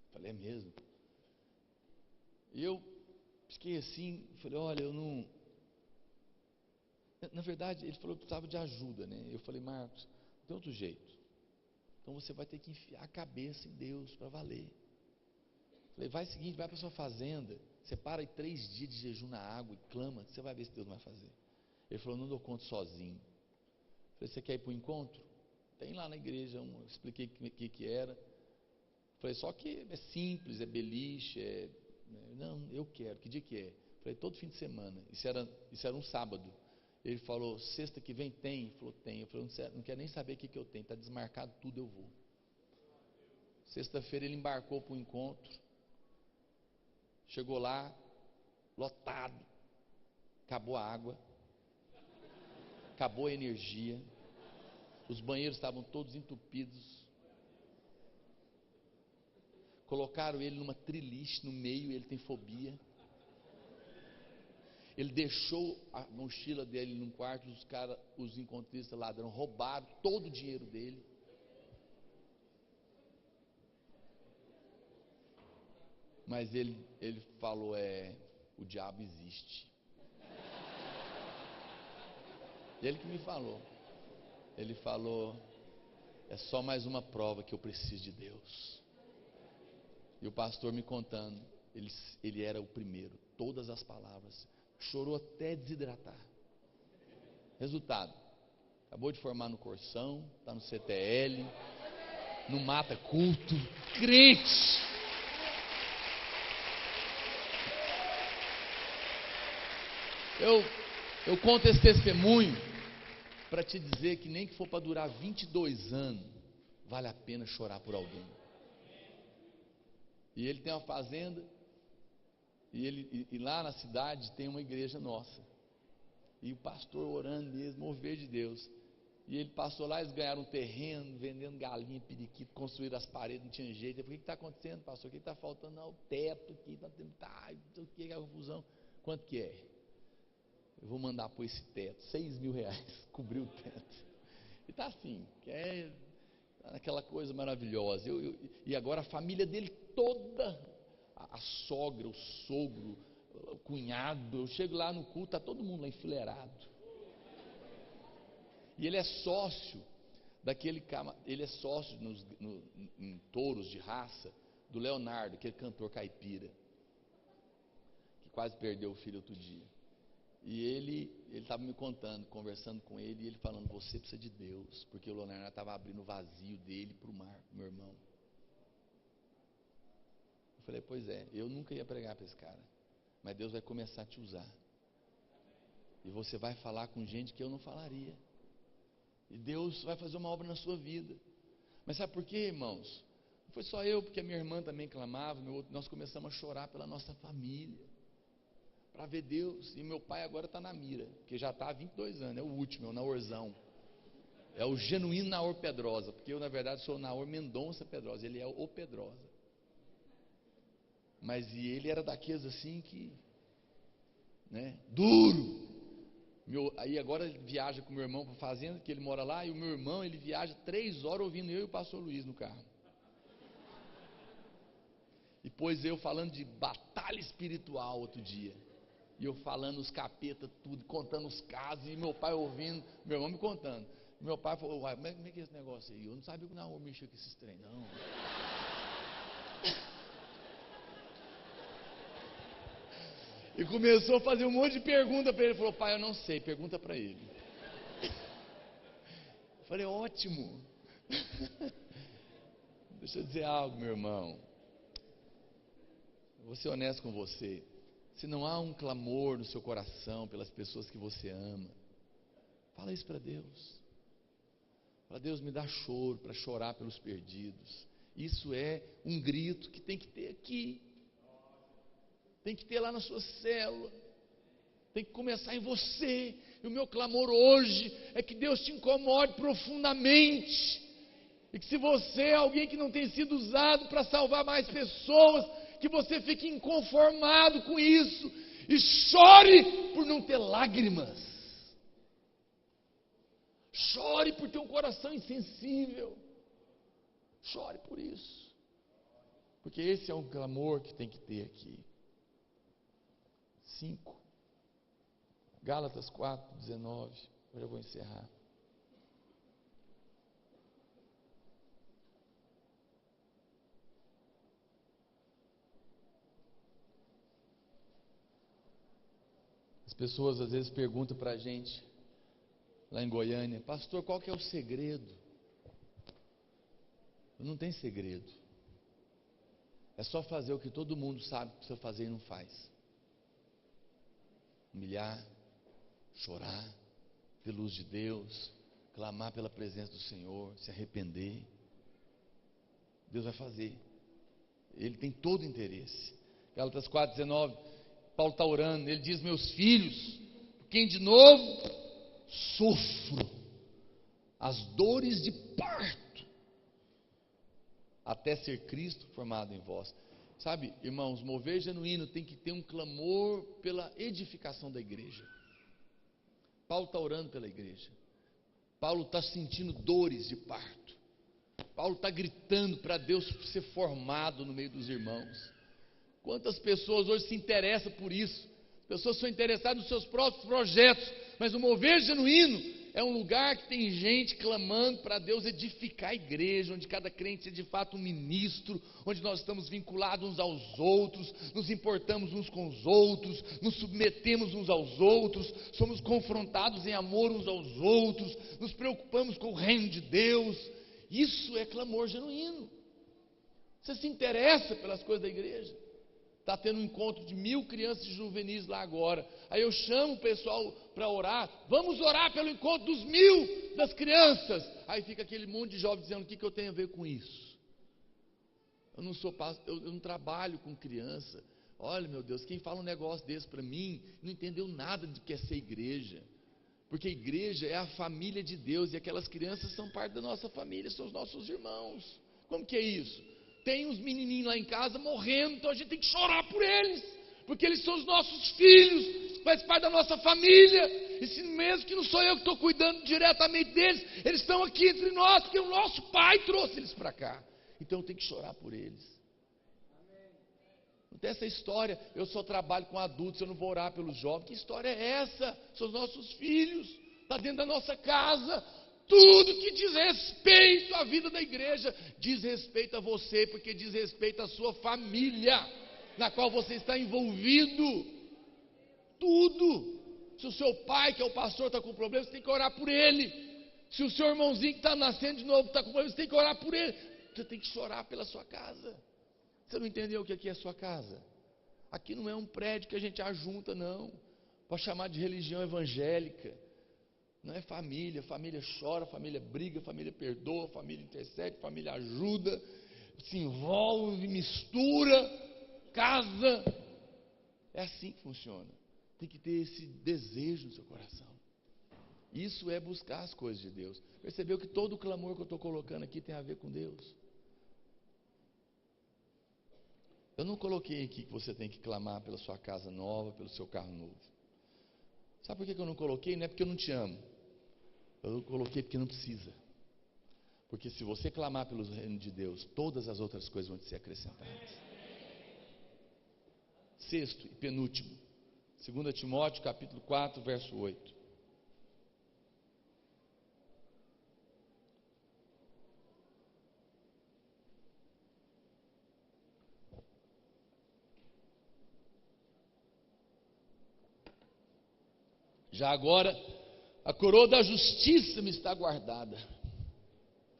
Eu falei: é mesmo? E eu fiquei assim, falei: olha, eu não... Na verdade, ele falou que precisava de ajuda, né? Eu falei: Marcos, não tem outro jeito. Então você vai ter que enfiar a cabeça em Deus para valer. Falei: vai seguinte, vai para sua fazenda, separa aí 3 dias de jejum na água e clama, você vai ver se Deus não vai fazer. Ele falou: não dou conta sozinho. Falei: você quer ir para o encontro? Tem lá na igreja, eu expliquei o que era. Falei: só que é simples, é beliche, não, eu quero. Que dia que é? Falei: todo fim de semana. Isso era um sábado. Ele falou: sexta que vem tem? Ele falou: tem. Eu falei: não quero nem saber o que eu tenho, está desmarcado tudo, eu vou. Sexta-feira ele embarcou para o encontro, chegou lá, lotado, acabou a água, acabou a energia, os banheiros estavam todos entupidos, colocaram ele numa triliche no meio, ele tem fobia. Ele deixou a mochila dele num quarto, os encontristas ladrão roubaram todo o dinheiro dele. Mas ele falou: o diabo existe. E ele que me falou. Ele falou: é só mais uma prova que eu preciso de Deus. E o pastor me contando, ele era o primeiro, todas as palavras, chorou até desidratar. Resultado: acabou de formar no Corção, está no CTL, no Mata Culto, crente. Eu conto esse testemunho para te dizer que nem que for para durar 22 anos, vale a pena chorar por alguém. E ele tem uma fazenda, e lá na cidade tem uma igreja nossa. E o pastor orando mesmo, mover de Deus. E ele passou lá, eles ganharam um terreno, vendendo galinha, periquito, construíram as paredes, não tinha jeito. Eu falei: o que está acontecendo, pastor? O que está faltando? Não, o teto aqui, não sei o que, é a confusão. Quanto que é? Eu vou mandar pôr esse teto, R$6.000, cobriu o teto. E está assim, aquela coisa maravilhosa. E agora a família dele toda, a sogra, o sogro, o cunhado, eu chego lá no culto, está todo mundo lá enfileirado. E ele é sócio ele é sócio em touros de raça do Leonardo, aquele cantor caipira, que quase perdeu o filho outro dia. E ele estava me contando, conversando com ele, e ele falando: você precisa de Deus, porque o Leonardo estava abrindo o vazio dele para o mar, meu irmão. Eu falei: pois é, eu nunca ia pregar para esse cara, mas Deus vai começar a te usar, e você vai falar com gente que eu não falaria, e Deus vai fazer uma obra na sua vida. Mas sabe por quê, irmãos? Não foi só eu, porque a minha irmã também clamava, nós começamos a chorar pela nossa família, para ver Deus. E meu pai agora está na mira, porque já está há 22 anos, é o último, é o Naorzão, é o genuíno Naor Pedrosa, porque eu na verdade sou o Naor Mendonça Pedrosa, ele é o Pedrosa. Mas e ele era daqueles assim que, duro. Aí agora ele viaja com meu irmão para a fazenda, que ele mora lá, e o meu irmão, ele viaja 3 horas ouvindo eu e o pastor Luiz no carro. E depois eu falando de batalha batalha espiritual outro dia. E eu falando os capetas, tudo, contando os casos, e meu pai ouvindo, meu irmão me contando. Meu pai falou, uai, como é que é esse negócio aí? Eu não sabia que não mexia com esses trem, não. E começou a fazer um monte de pergunta para ele. Ele falou, pai, eu não sei, pergunta para ele. Eu falei, ótimo. Deixa eu dizer algo, meu irmão. Vou ser honesto com você. Se não há um clamor no seu coração pelas pessoas que você ama, fala isso para Deus. Fala, Deus, me dá choro para chorar pelos perdidos. Isso é um grito que tem que ter aqui. Tem que ter lá na sua célula. Tem que começar em você. E o meu clamor hoje é que Deus te incomode profundamente. E que se você é alguém que não tem sido usado para salvar mais pessoas, que você fique inconformado com isso e chore por não ter lágrimas. Chore por ter um coração insensível. Chore por isso. Porque esse é um clamor que tem que ter aqui. 5. Gálatas 4, 19. Agora eu vou encerrar. As pessoas às vezes perguntam para a gente, lá em Goiânia, pastor, qual que é o segredo? Não tem segredo. É só fazer o que todo mundo sabe que precisa fazer e não faz. Humilhar, chorar, ter luz de Deus, clamar pela presença do Senhor, se arrepender. Deus vai fazer. Ele tem todo o interesse. Gálatas 4,19, Paulo está orando, ele diz, meus filhos, por quem de novo sofro as dores de parto, até ser Cristo formado em vós. Sabe, irmãos, mover genuíno tem que ter um clamor pela edificação da igreja. Paulo está orando pela igreja. Paulo está sentindo dores de parto. Paulo está gritando para Deus ser formado no meio dos irmãos. Quantas pessoas hoje se interessam por isso? As pessoas são interessadas nos seus próprios projetos, mas o mover genuíno é um lugar que tem gente clamando para Deus edificar a igreja, onde cada crente é de fato um ministro, onde nós estamos vinculados uns aos outros, nos importamos uns com os outros, nos submetemos uns aos outros, somos confrontados em amor uns aos outros, nos preocupamos com o reino de Deus. Isso é clamor genuíno. Você se interessa pelas coisas da igreja? Está tendo um encontro de 1000 crianças juvenis lá agora. Aí eu chamo o pessoal para orar. Vamos orar pelo encontro dos 1000 das crianças. Aí fica aquele monte de jovens dizendo, o que eu tenho a ver com isso? Eu não trabalho com criança. Olha, meu Deus, quem fala um negócio desse para mim, não entendeu nada do que é ser igreja. Porque a igreja é a família de Deus, e aquelas crianças são parte da nossa família, são os nossos irmãos. Como que é isso? Tem uns menininhos lá em casa morrendo, então a gente tem que chorar por eles, porque eles são os nossos filhos, faz parte da nossa família, e se mesmo que não sou eu que estou cuidando diretamente deles, eles estão aqui entre nós, porque o nosso pai trouxe eles para cá, então eu tenho que chorar por eles. Não tem essa história, eu só trabalho com adultos, eu não vou orar pelos jovens. Que história é essa? São os nossos filhos, está dentro da nossa casa. Tudo que diz respeito à vida da igreja, diz respeito a você, porque diz respeito à sua família, na qual você está envolvido. Tudo. Se o seu pai, que é o pastor, está com problema, você tem que orar por ele. Se o seu irmãozinho que está nascendo de novo está com problema, você tem que orar por ele. Você tem que chorar pela sua casa. Você não entendeu o que aqui é a sua casa? Aqui não é um prédio que a gente ajunta, não, para chamar de religião evangélica. Não é família, família chora, família briga, família perdoa, família intercede, família ajuda, se envolve, mistura, casa. É assim que funciona. Tem que ter esse desejo no seu coração. Isso é buscar as coisas de Deus. Percebeu que todo o clamor que eu estou colocando aqui tem a ver com Deus? Eu não coloquei aqui que você tem que clamar pela sua casa nova, pelo seu carro novo. Sabe por que eu não coloquei? Não é porque eu não te amo. Eu coloquei porque não precisa. Porque se você clamar pelo reino de Deus, todas as outras coisas vão te ser acrescentadas. sexto e penúltimo, 2 Timóteo capítulo 4, verso 8. Já agora, a coroa da justiça me está guardada,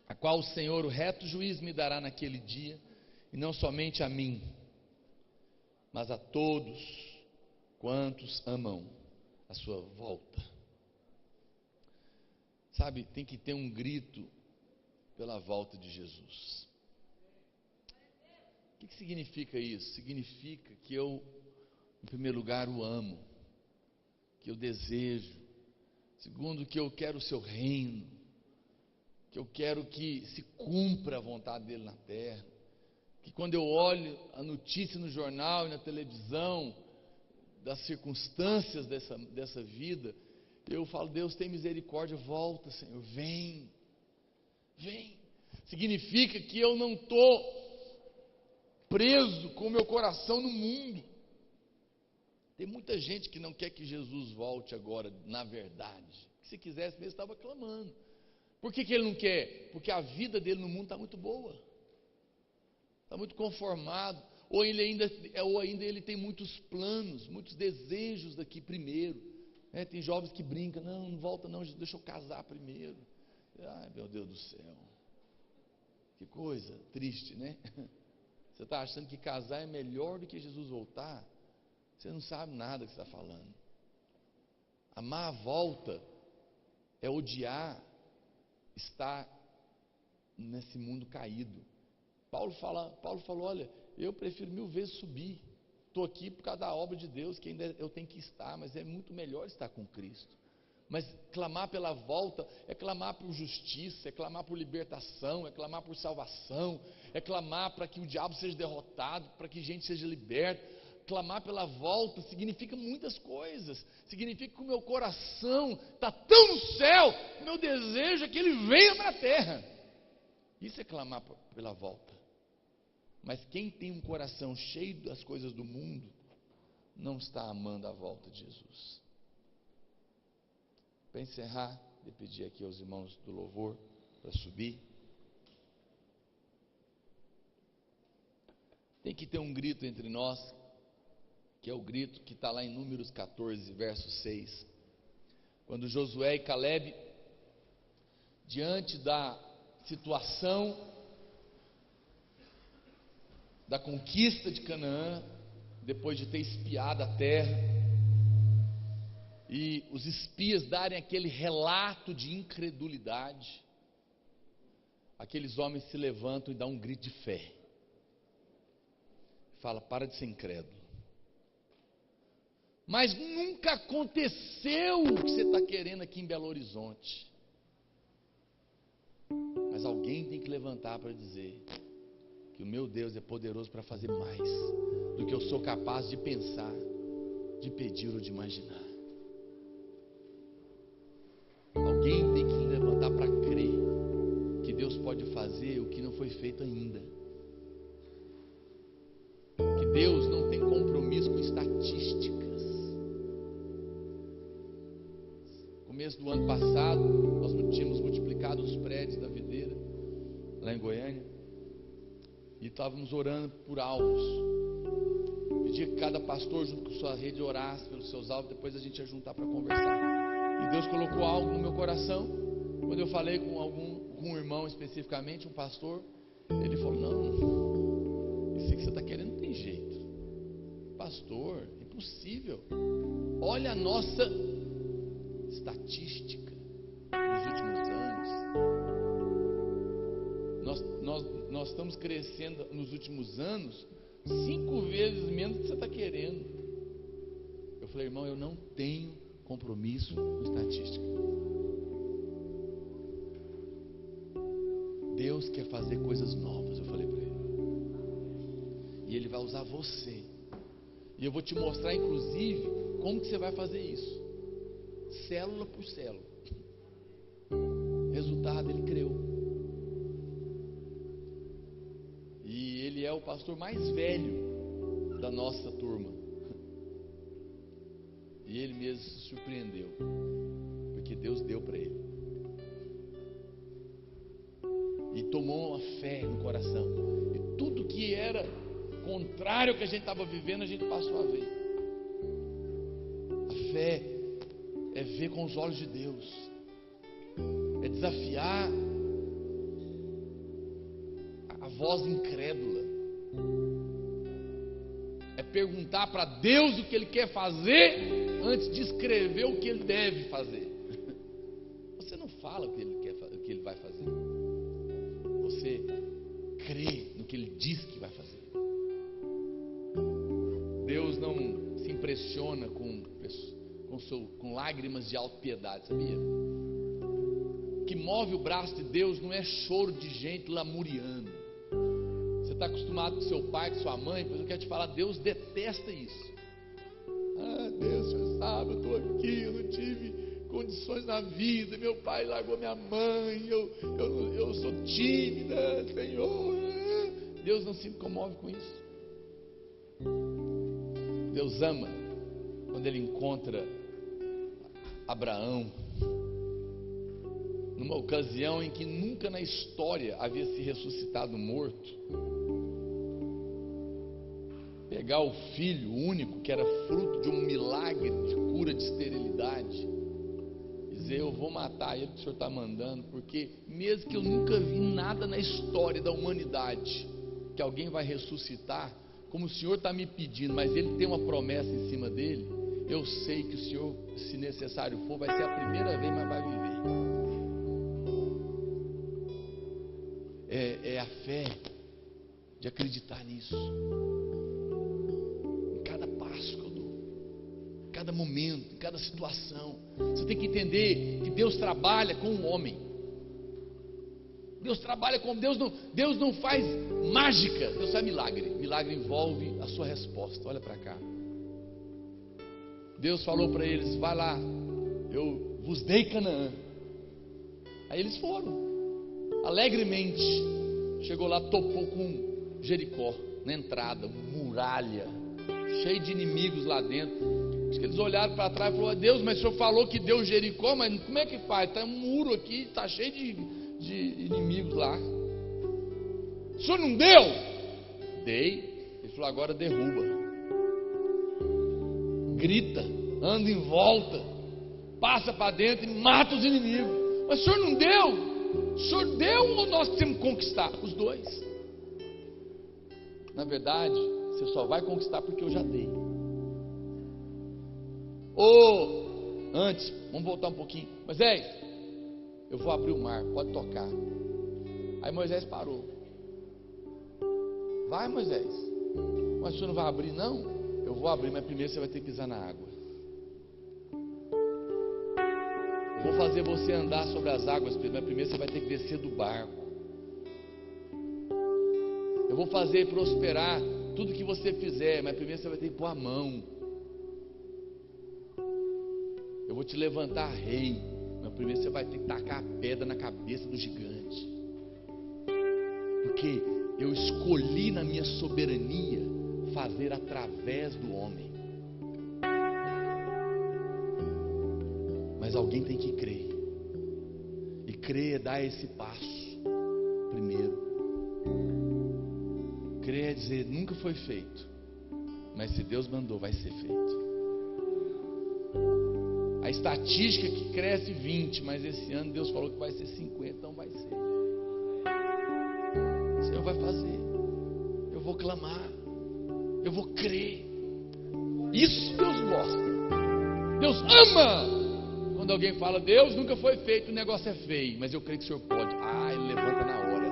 a qual o Senhor, o reto juiz, me dará naquele dia, e não somente a mim, mas a todos quantos amam a sua volta. Sabe, tem que ter um grito pela volta de Jesus. O que significa isso? Significa que eu, em primeiro lugar, o amo, que eu desejo. Segundo, que eu quero o seu reino, que eu quero que se cumpra a vontade dele na terra, que quando eu olho a notícia no jornal e na televisão, das circunstâncias dessa vida, eu falo: Deus, tem misericórdia, volta, Senhor, vem. Significa que eu não estou preso com o meu coração no mundo. Tem muita gente que não quer que Jesus volte agora, na verdade. Se quisesse mesmo, estava clamando. Por que ele não quer? Porque a vida dele no mundo está muito boa, está muito conformado, ou ainda ele tem muitos planos, muitos desejos daqui primeiro. Tem jovens que brincam: não volta não, deixa eu casar primeiro. Ai, meu Deus do céu, que coisa triste, né? Você está achando que casar é melhor do que Jesus voltar? Você não sabe nada que você está falando. Amar a volta é odiar estar nesse mundo caído. Paulo falou: olha, eu prefiro 1000 vezes subir. Estou aqui por causa da obra de Deus, que ainda eu tenho que estar, mas é muito melhor estar com Cristo. Mas clamar pela volta é clamar por justiça, é clamar por libertação, é clamar por salvação, é clamar para que o diabo seja derrotado, para que gente seja liberta. Clamar pela volta significa muitas coisas. Significa que o meu coração está tão no céu, o meu desejo é que ele venha para a terra. Isso é clamar pela volta. Mas quem tem um coração cheio das coisas do mundo, não está amando a volta de Jesus. Para encerrar, eu pedir aqui aos irmãos do louvor para subir. Tem que ter um grito entre nós, que é o grito que está lá em Números 14, verso 6. Quando Josué e Caleb, diante da situação da conquista de Canaã, depois de ter espiado a terra, e os espias darem aquele relato de incredulidade, aqueles homens se levantam e dão um grito de fé. Fala: para de ser incrédulo. Mas nunca aconteceu o que você está querendo aqui em Belo Horizonte. Mas alguém tem que levantar para dizer que o meu Deus é poderoso para fazer mais do que eu sou capaz de pensar, de pedir ou de imaginar. Alguém tem que se levantar para crer que Deus pode fazer o que não foi feito ainda. Que Deus não tem compromisso com estatísticas. No começo do ano passado, nós tínhamos multiplicado os prédios da videira, lá em Goiânia, e estávamos orando por alvos. Pedia que cada pastor, junto com sua rede, orasse pelos seus alvos. Depois a gente ia juntar para conversar. E Deus colocou algo no meu coração. Quando eu falei com um irmão especificamente, um pastor, ele falou: não, isso que você está querendo não tem jeito. Pastor, impossível. Olha a nossa estatística nos últimos anos. Nós estamos crescendo nos últimos anos 5 vezes menos do que você está querendo. Eu falei: irmão, eu não tenho compromisso com estatística. Deus quer fazer coisas novas, eu falei para ele. E Ele vai usar você. E eu vou te mostrar, inclusive, como que você vai fazer isso. Célula por célula. Resultado, ele creu. E ele é o pastor mais velho da nossa turma. E ele mesmo se surpreendeu, porque Deus deu para ele. E tomou uma fé no coração. E tudo que era contrário ao que a gente estava vivendo, a gente passou a ver. A fé é ver com os olhos de Deus. É desafiar a voz incrédula. É perguntar para Deus o que Ele quer fazer antes de escrever o que Ele deve fazer. Você não fala o que Ele quer, o que Ele vai fazer. Você crê no que Ele diz que vai fazer. Deus não se impressiona com lágrimas de autopiedade, sabia? O que move o braço de Deus não é choro de gente lamuriando. Você está acostumado com seu pai, com sua mãe, mas eu quero te falar, Deus detesta isso. Ah, Deus, o Senhor sabe, eu estou aqui, eu não tive condições na vida, meu pai largou minha mãe, eu sou tímida, Senhor. Deus não se comove com isso. Deus ama quando Ele encontra Abraão numa ocasião em que nunca na história havia se ressuscitado morto. Pegar o filho único, que era fruto de um milagre de cura de esterilidade, dizer: eu vou matar ele que o Senhor está mandando, porque mesmo que eu nunca vi nada na história da humanidade que alguém vai ressuscitar, como o Senhor está me pedindo, mas Ele tem uma promessa em cima dele, eu sei que o Senhor, se necessário for, vai ser a primeira vez, mas vai viver. É a fé de acreditar nisso. Em cada passo que eu dou, em cada momento, em cada situação. Você tem que entender que Deus trabalha com o homem. Deus trabalha com Deus não faz mágica, Deus faz milagre. Milagre envolve a sua resposta. Olha para cá. Deus falou para eles: vai lá, eu vos dei Canaã. Aí eles foram, alegremente. Chegou lá, topou com Jericó na entrada, muralha, cheio de inimigos lá dentro. Acho que eles olharam para trás e falaram: Deus, mas o Senhor falou que deu Jericó, mas como é que faz? Está um muro aqui, está cheio de inimigos lá. O Senhor não deu? Dei. Ele falou: agora derruba, grita, anda em volta, passa para dentro e mata os inimigos. Mas o Senhor não deu? O Senhor deu ou nós temos que conquistar? Os dois. Na verdade, você só vai conquistar porque eu já dei. Ou antes, vamos voltar um pouquinho. Moisés, eu vou abrir o mar, pode tocar. Aí Moisés parou. Vai, Moisés. Mas o senhor não vai abrir, não? Eu vou abrir, mas primeiro você vai ter que pisar na água. Eu vou fazer você andar sobre as águas, mas primeiro você vai ter que descer do barco. Eu vou fazer prosperar tudo que você fizer, mas primeiro você vai ter que pôr a mão. Eu vou te levantar rei, mas primeiro você vai ter que tacar a pedra na cabeça do gigante. Porque eu escolhi na minha soberania fazer através do homem. Mas alguém tem que crer. E crer é dar esse passo primeiro. Crer é dizer: nunca foi feito, mas se Deus mandou, vai ser feito. A estatística que cresce 20, mas esse ano Deus falou que vai ser 50, então vai ser. O Senhor vai fazer. Eu vou clamar. Eu vou crer. Isso Deus gosta. Deus ama quando alguém fala: Deus, nunca foi feito, o negócio é feio, mas eu creio que o Senhor pode. Ele levanta na hora.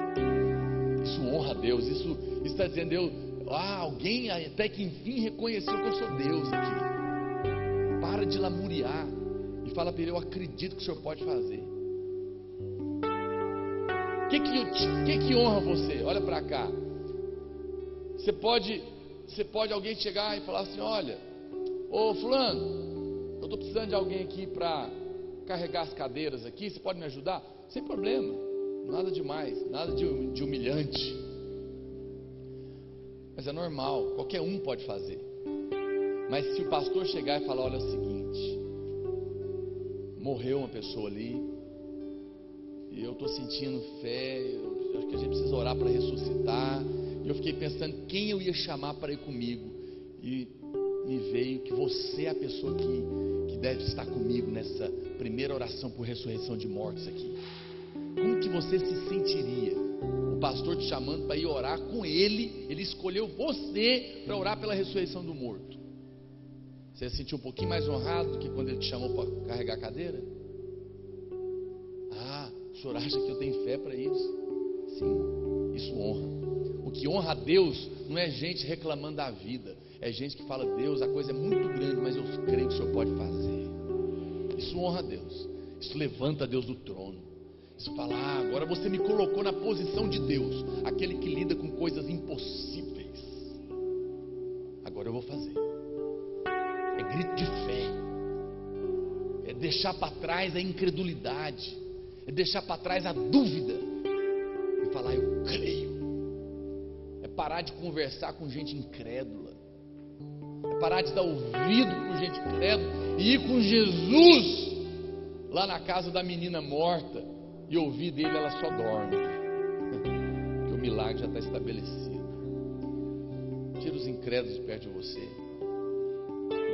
Isso honra a Deus. Isso está dizendo: alguém até que enfim reconheceu que eu sou Deus aqui. Para de lamuriar e fala para Ele: eu acredito que o Senhor pode fazer. O que honra você? Olha para cá. Você pode alguém chegar e falar assim: olha, ô fulano, eu estou precisando de alguém aqui para carregar as cadeiras aqui, você pode me ajudar? Sem problema, nada demais, nada de humilhante. Mas é normal, qualquer um pode fazer. Mas se o pastor chegar e falar: olha, é o seguinte, morreu uma pessoa ali, e eu estou sentindo fé, eu acho que a gente precisa orar para ressuscitar. E eu fiquei pensando quem eu ia chamar para ir comigo, e me veio que você é a pessoa que deve estar comigo nessa primeira oração por ressurreição de mortos aqui. Como que você se sentiria? O pastor te chamando para ir orar com ele, ele escolheu você para orar pela ressurreição do morto. Você se sentiu um pouquinho mais honrado do que quando ele te chamou para carregar a cadeira? Ah, o senhor acha que eu tenho fé para isso? Sim, isso honra. O que honra a Deus não é gente reclamando da vida, é gente que fala: Deus, a coisa é muito grande, mas eu creio que o senhor pode fazer. Isso honra a Deus, isso levanta a Deus do trono. Isso fala: ah, agora você me colocou na posição de Deus, aquele que lida com coisas impossíveis. Agora eu vou fazer. É grito de fé, é deixar para trás a incredulidade, é deixar para trás a dúvida e falar: eu creio. É parar de conversar com gente incrédula, é parar de dar ouvido com gente incrédula e ir com Jesus lá na casa da menina morta e ouvir dele: ela só dorme, porque o milagre já está estabelecido. Tira os incrédulos de perto de você,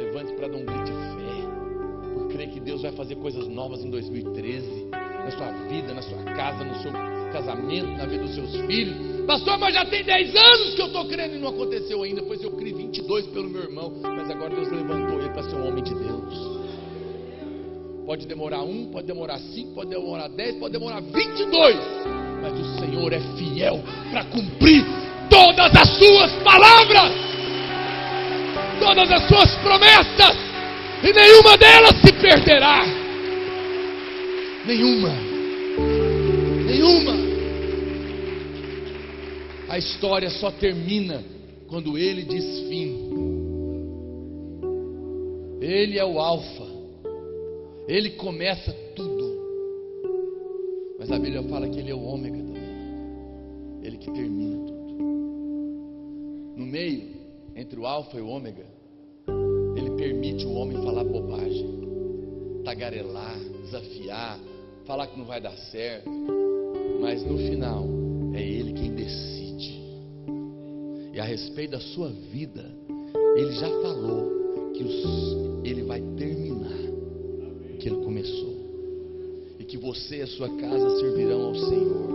levante para dar um grito de fé, por crer que Deus vai fazer coisas novas em 2013, na sua vida, na sua casa, no seu casamento, na vida dos seus filhos. Pastor, mas já tem 10 anos que eu estou crendo e não aconteceu ainda. Pois eu criei 22 pelo meu irmão, mas agora Deus levantou ele para ser um homem de Deus. Pode demorar 1, pode demorar 5, pode demorar 10, pode demorar 22, mas o Senhor é fiel para cumprir todas as suas palavras, todas as suas promessas, e nenhuma delas se perderá. Nenhuma. A história só termina quando Ele diz fim. Ele é o alfa, Ele começa tudo, mas a Bíblia fala que Ele é o ômega também, Ele que termina tudo. No meio, entre o alfa e o ômega, Ele permite o homem falar bobagem, tagarelar, desafiar, falar que não vai dar certo, mas no final é Ele quem decide. E a respeito da sua vida, Ele já falou que Ele vai terminar o que Ele começou, e que você e a sua casa servirão ao Senhor,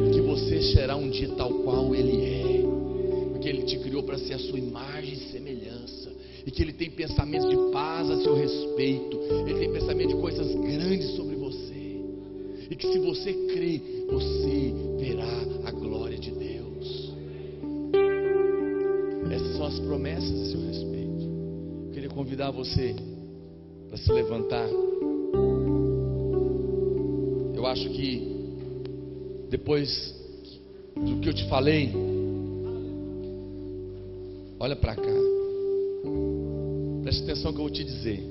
e que você será um dia tal qual Ele é, porque Ele te criou para ser a sua imagem e semelhança, e que Ele tem pensamentos de paz a seu respeito, Ele tem pensamento de coisas grandes sobre você, e que se você crê, você verá a glória de Deus. Essas são as promessas a seu respeito. Eu queria convidar você para se levantar. Eu acho que depois do que eu te falei, olha para cá, preste atenção que eu vou te dizer.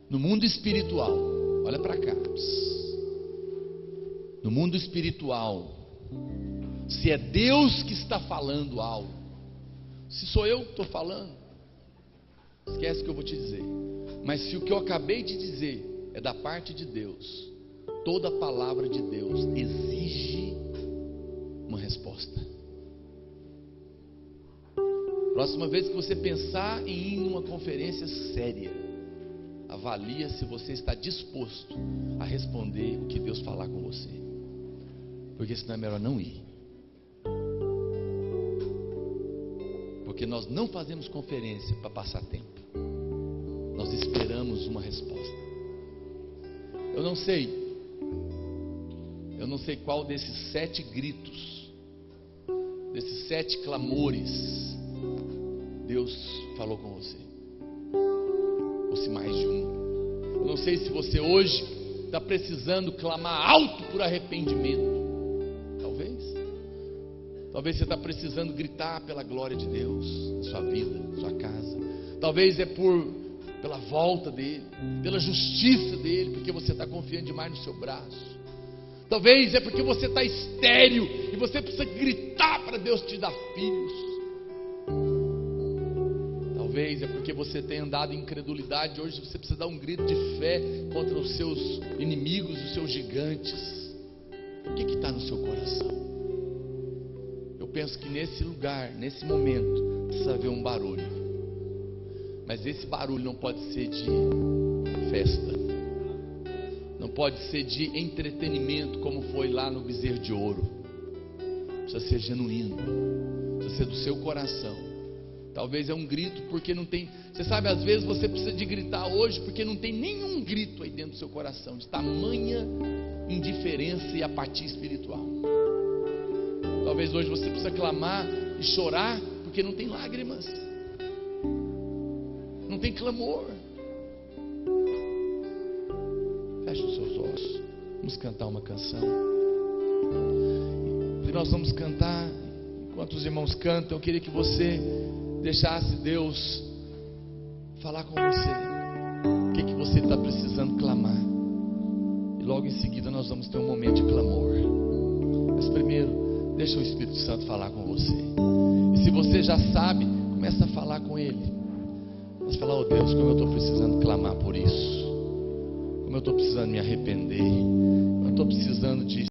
No mundo espiritual, olha para cá, no mundo espiritual, se é Deus que está falando algo, se sou eu que estou falando, esquece o que eu vou te dizer. Mas se o que eu acabei de dizer é da parte de Deus, toda palavra de Deus exige uma resposta. Próxima vez que você pensar em ir numa conferência séria, avalia se você está disposto a responder o que Deus falar com você, porque senão é melhor não ir. Porque nós não fazemos conferência para passar tempo, nós esperamos uma resposta. Eu não sei qual desses 7 gritos, desses 7 clamores, Deus falou com você, ou se mais de um. Eu não sei se você hoje está precisando clamar alto por arrependimento. Talvez você está precisando gritar pela glória de Deus na sua vida, na sua casa. Talvez é pela volta dele, pela justiça dele, porque você está confiando demais no seu braço. Talvez é porque você está estéril e você precisa gritar para Deus te dar filhos. talvez é porque você tem andado em incredulidade. Hoje você precisa dar um grito de fé contra os seus inimigos, os seus gigantes. O que está no seu coração? Eu penso que nesse lugar, nesse momento, precisa haver um barulho. Mas esse barulho não pode ser de festa, não pode ser de entretenimento, como foi lá no bezerro de ouro. Precisa ser genuíno, precisa ser do seu coração. Talvez é um grito porque não tem. Você sabe, às vezes você precisa de gritar hoje porque não tem nenhum grito aí dentro do seu coração, de tamanha indiferença e apatia espiritual. Talvez hoje você precisa clamar e chorar porque não tem lágrimas, não tem clamor. Feche os seus olhos. Vamos cantar uma canção. E nós vamos cantar. Enquanto os irmãos cantam, eu queria que você deixasse Deus falar com você. O que você está precisando clamar. E logo em seguida nós vamos ter um momento de clamor. Mas primeiro, deixa o Espírito Santo falar com você. E se você já sabe, começa a falar com Ele. Mas falar: oh Deus, como eu estou precisando clamar por isso, como eu estou precisando me arrepender, como eu estou precisando de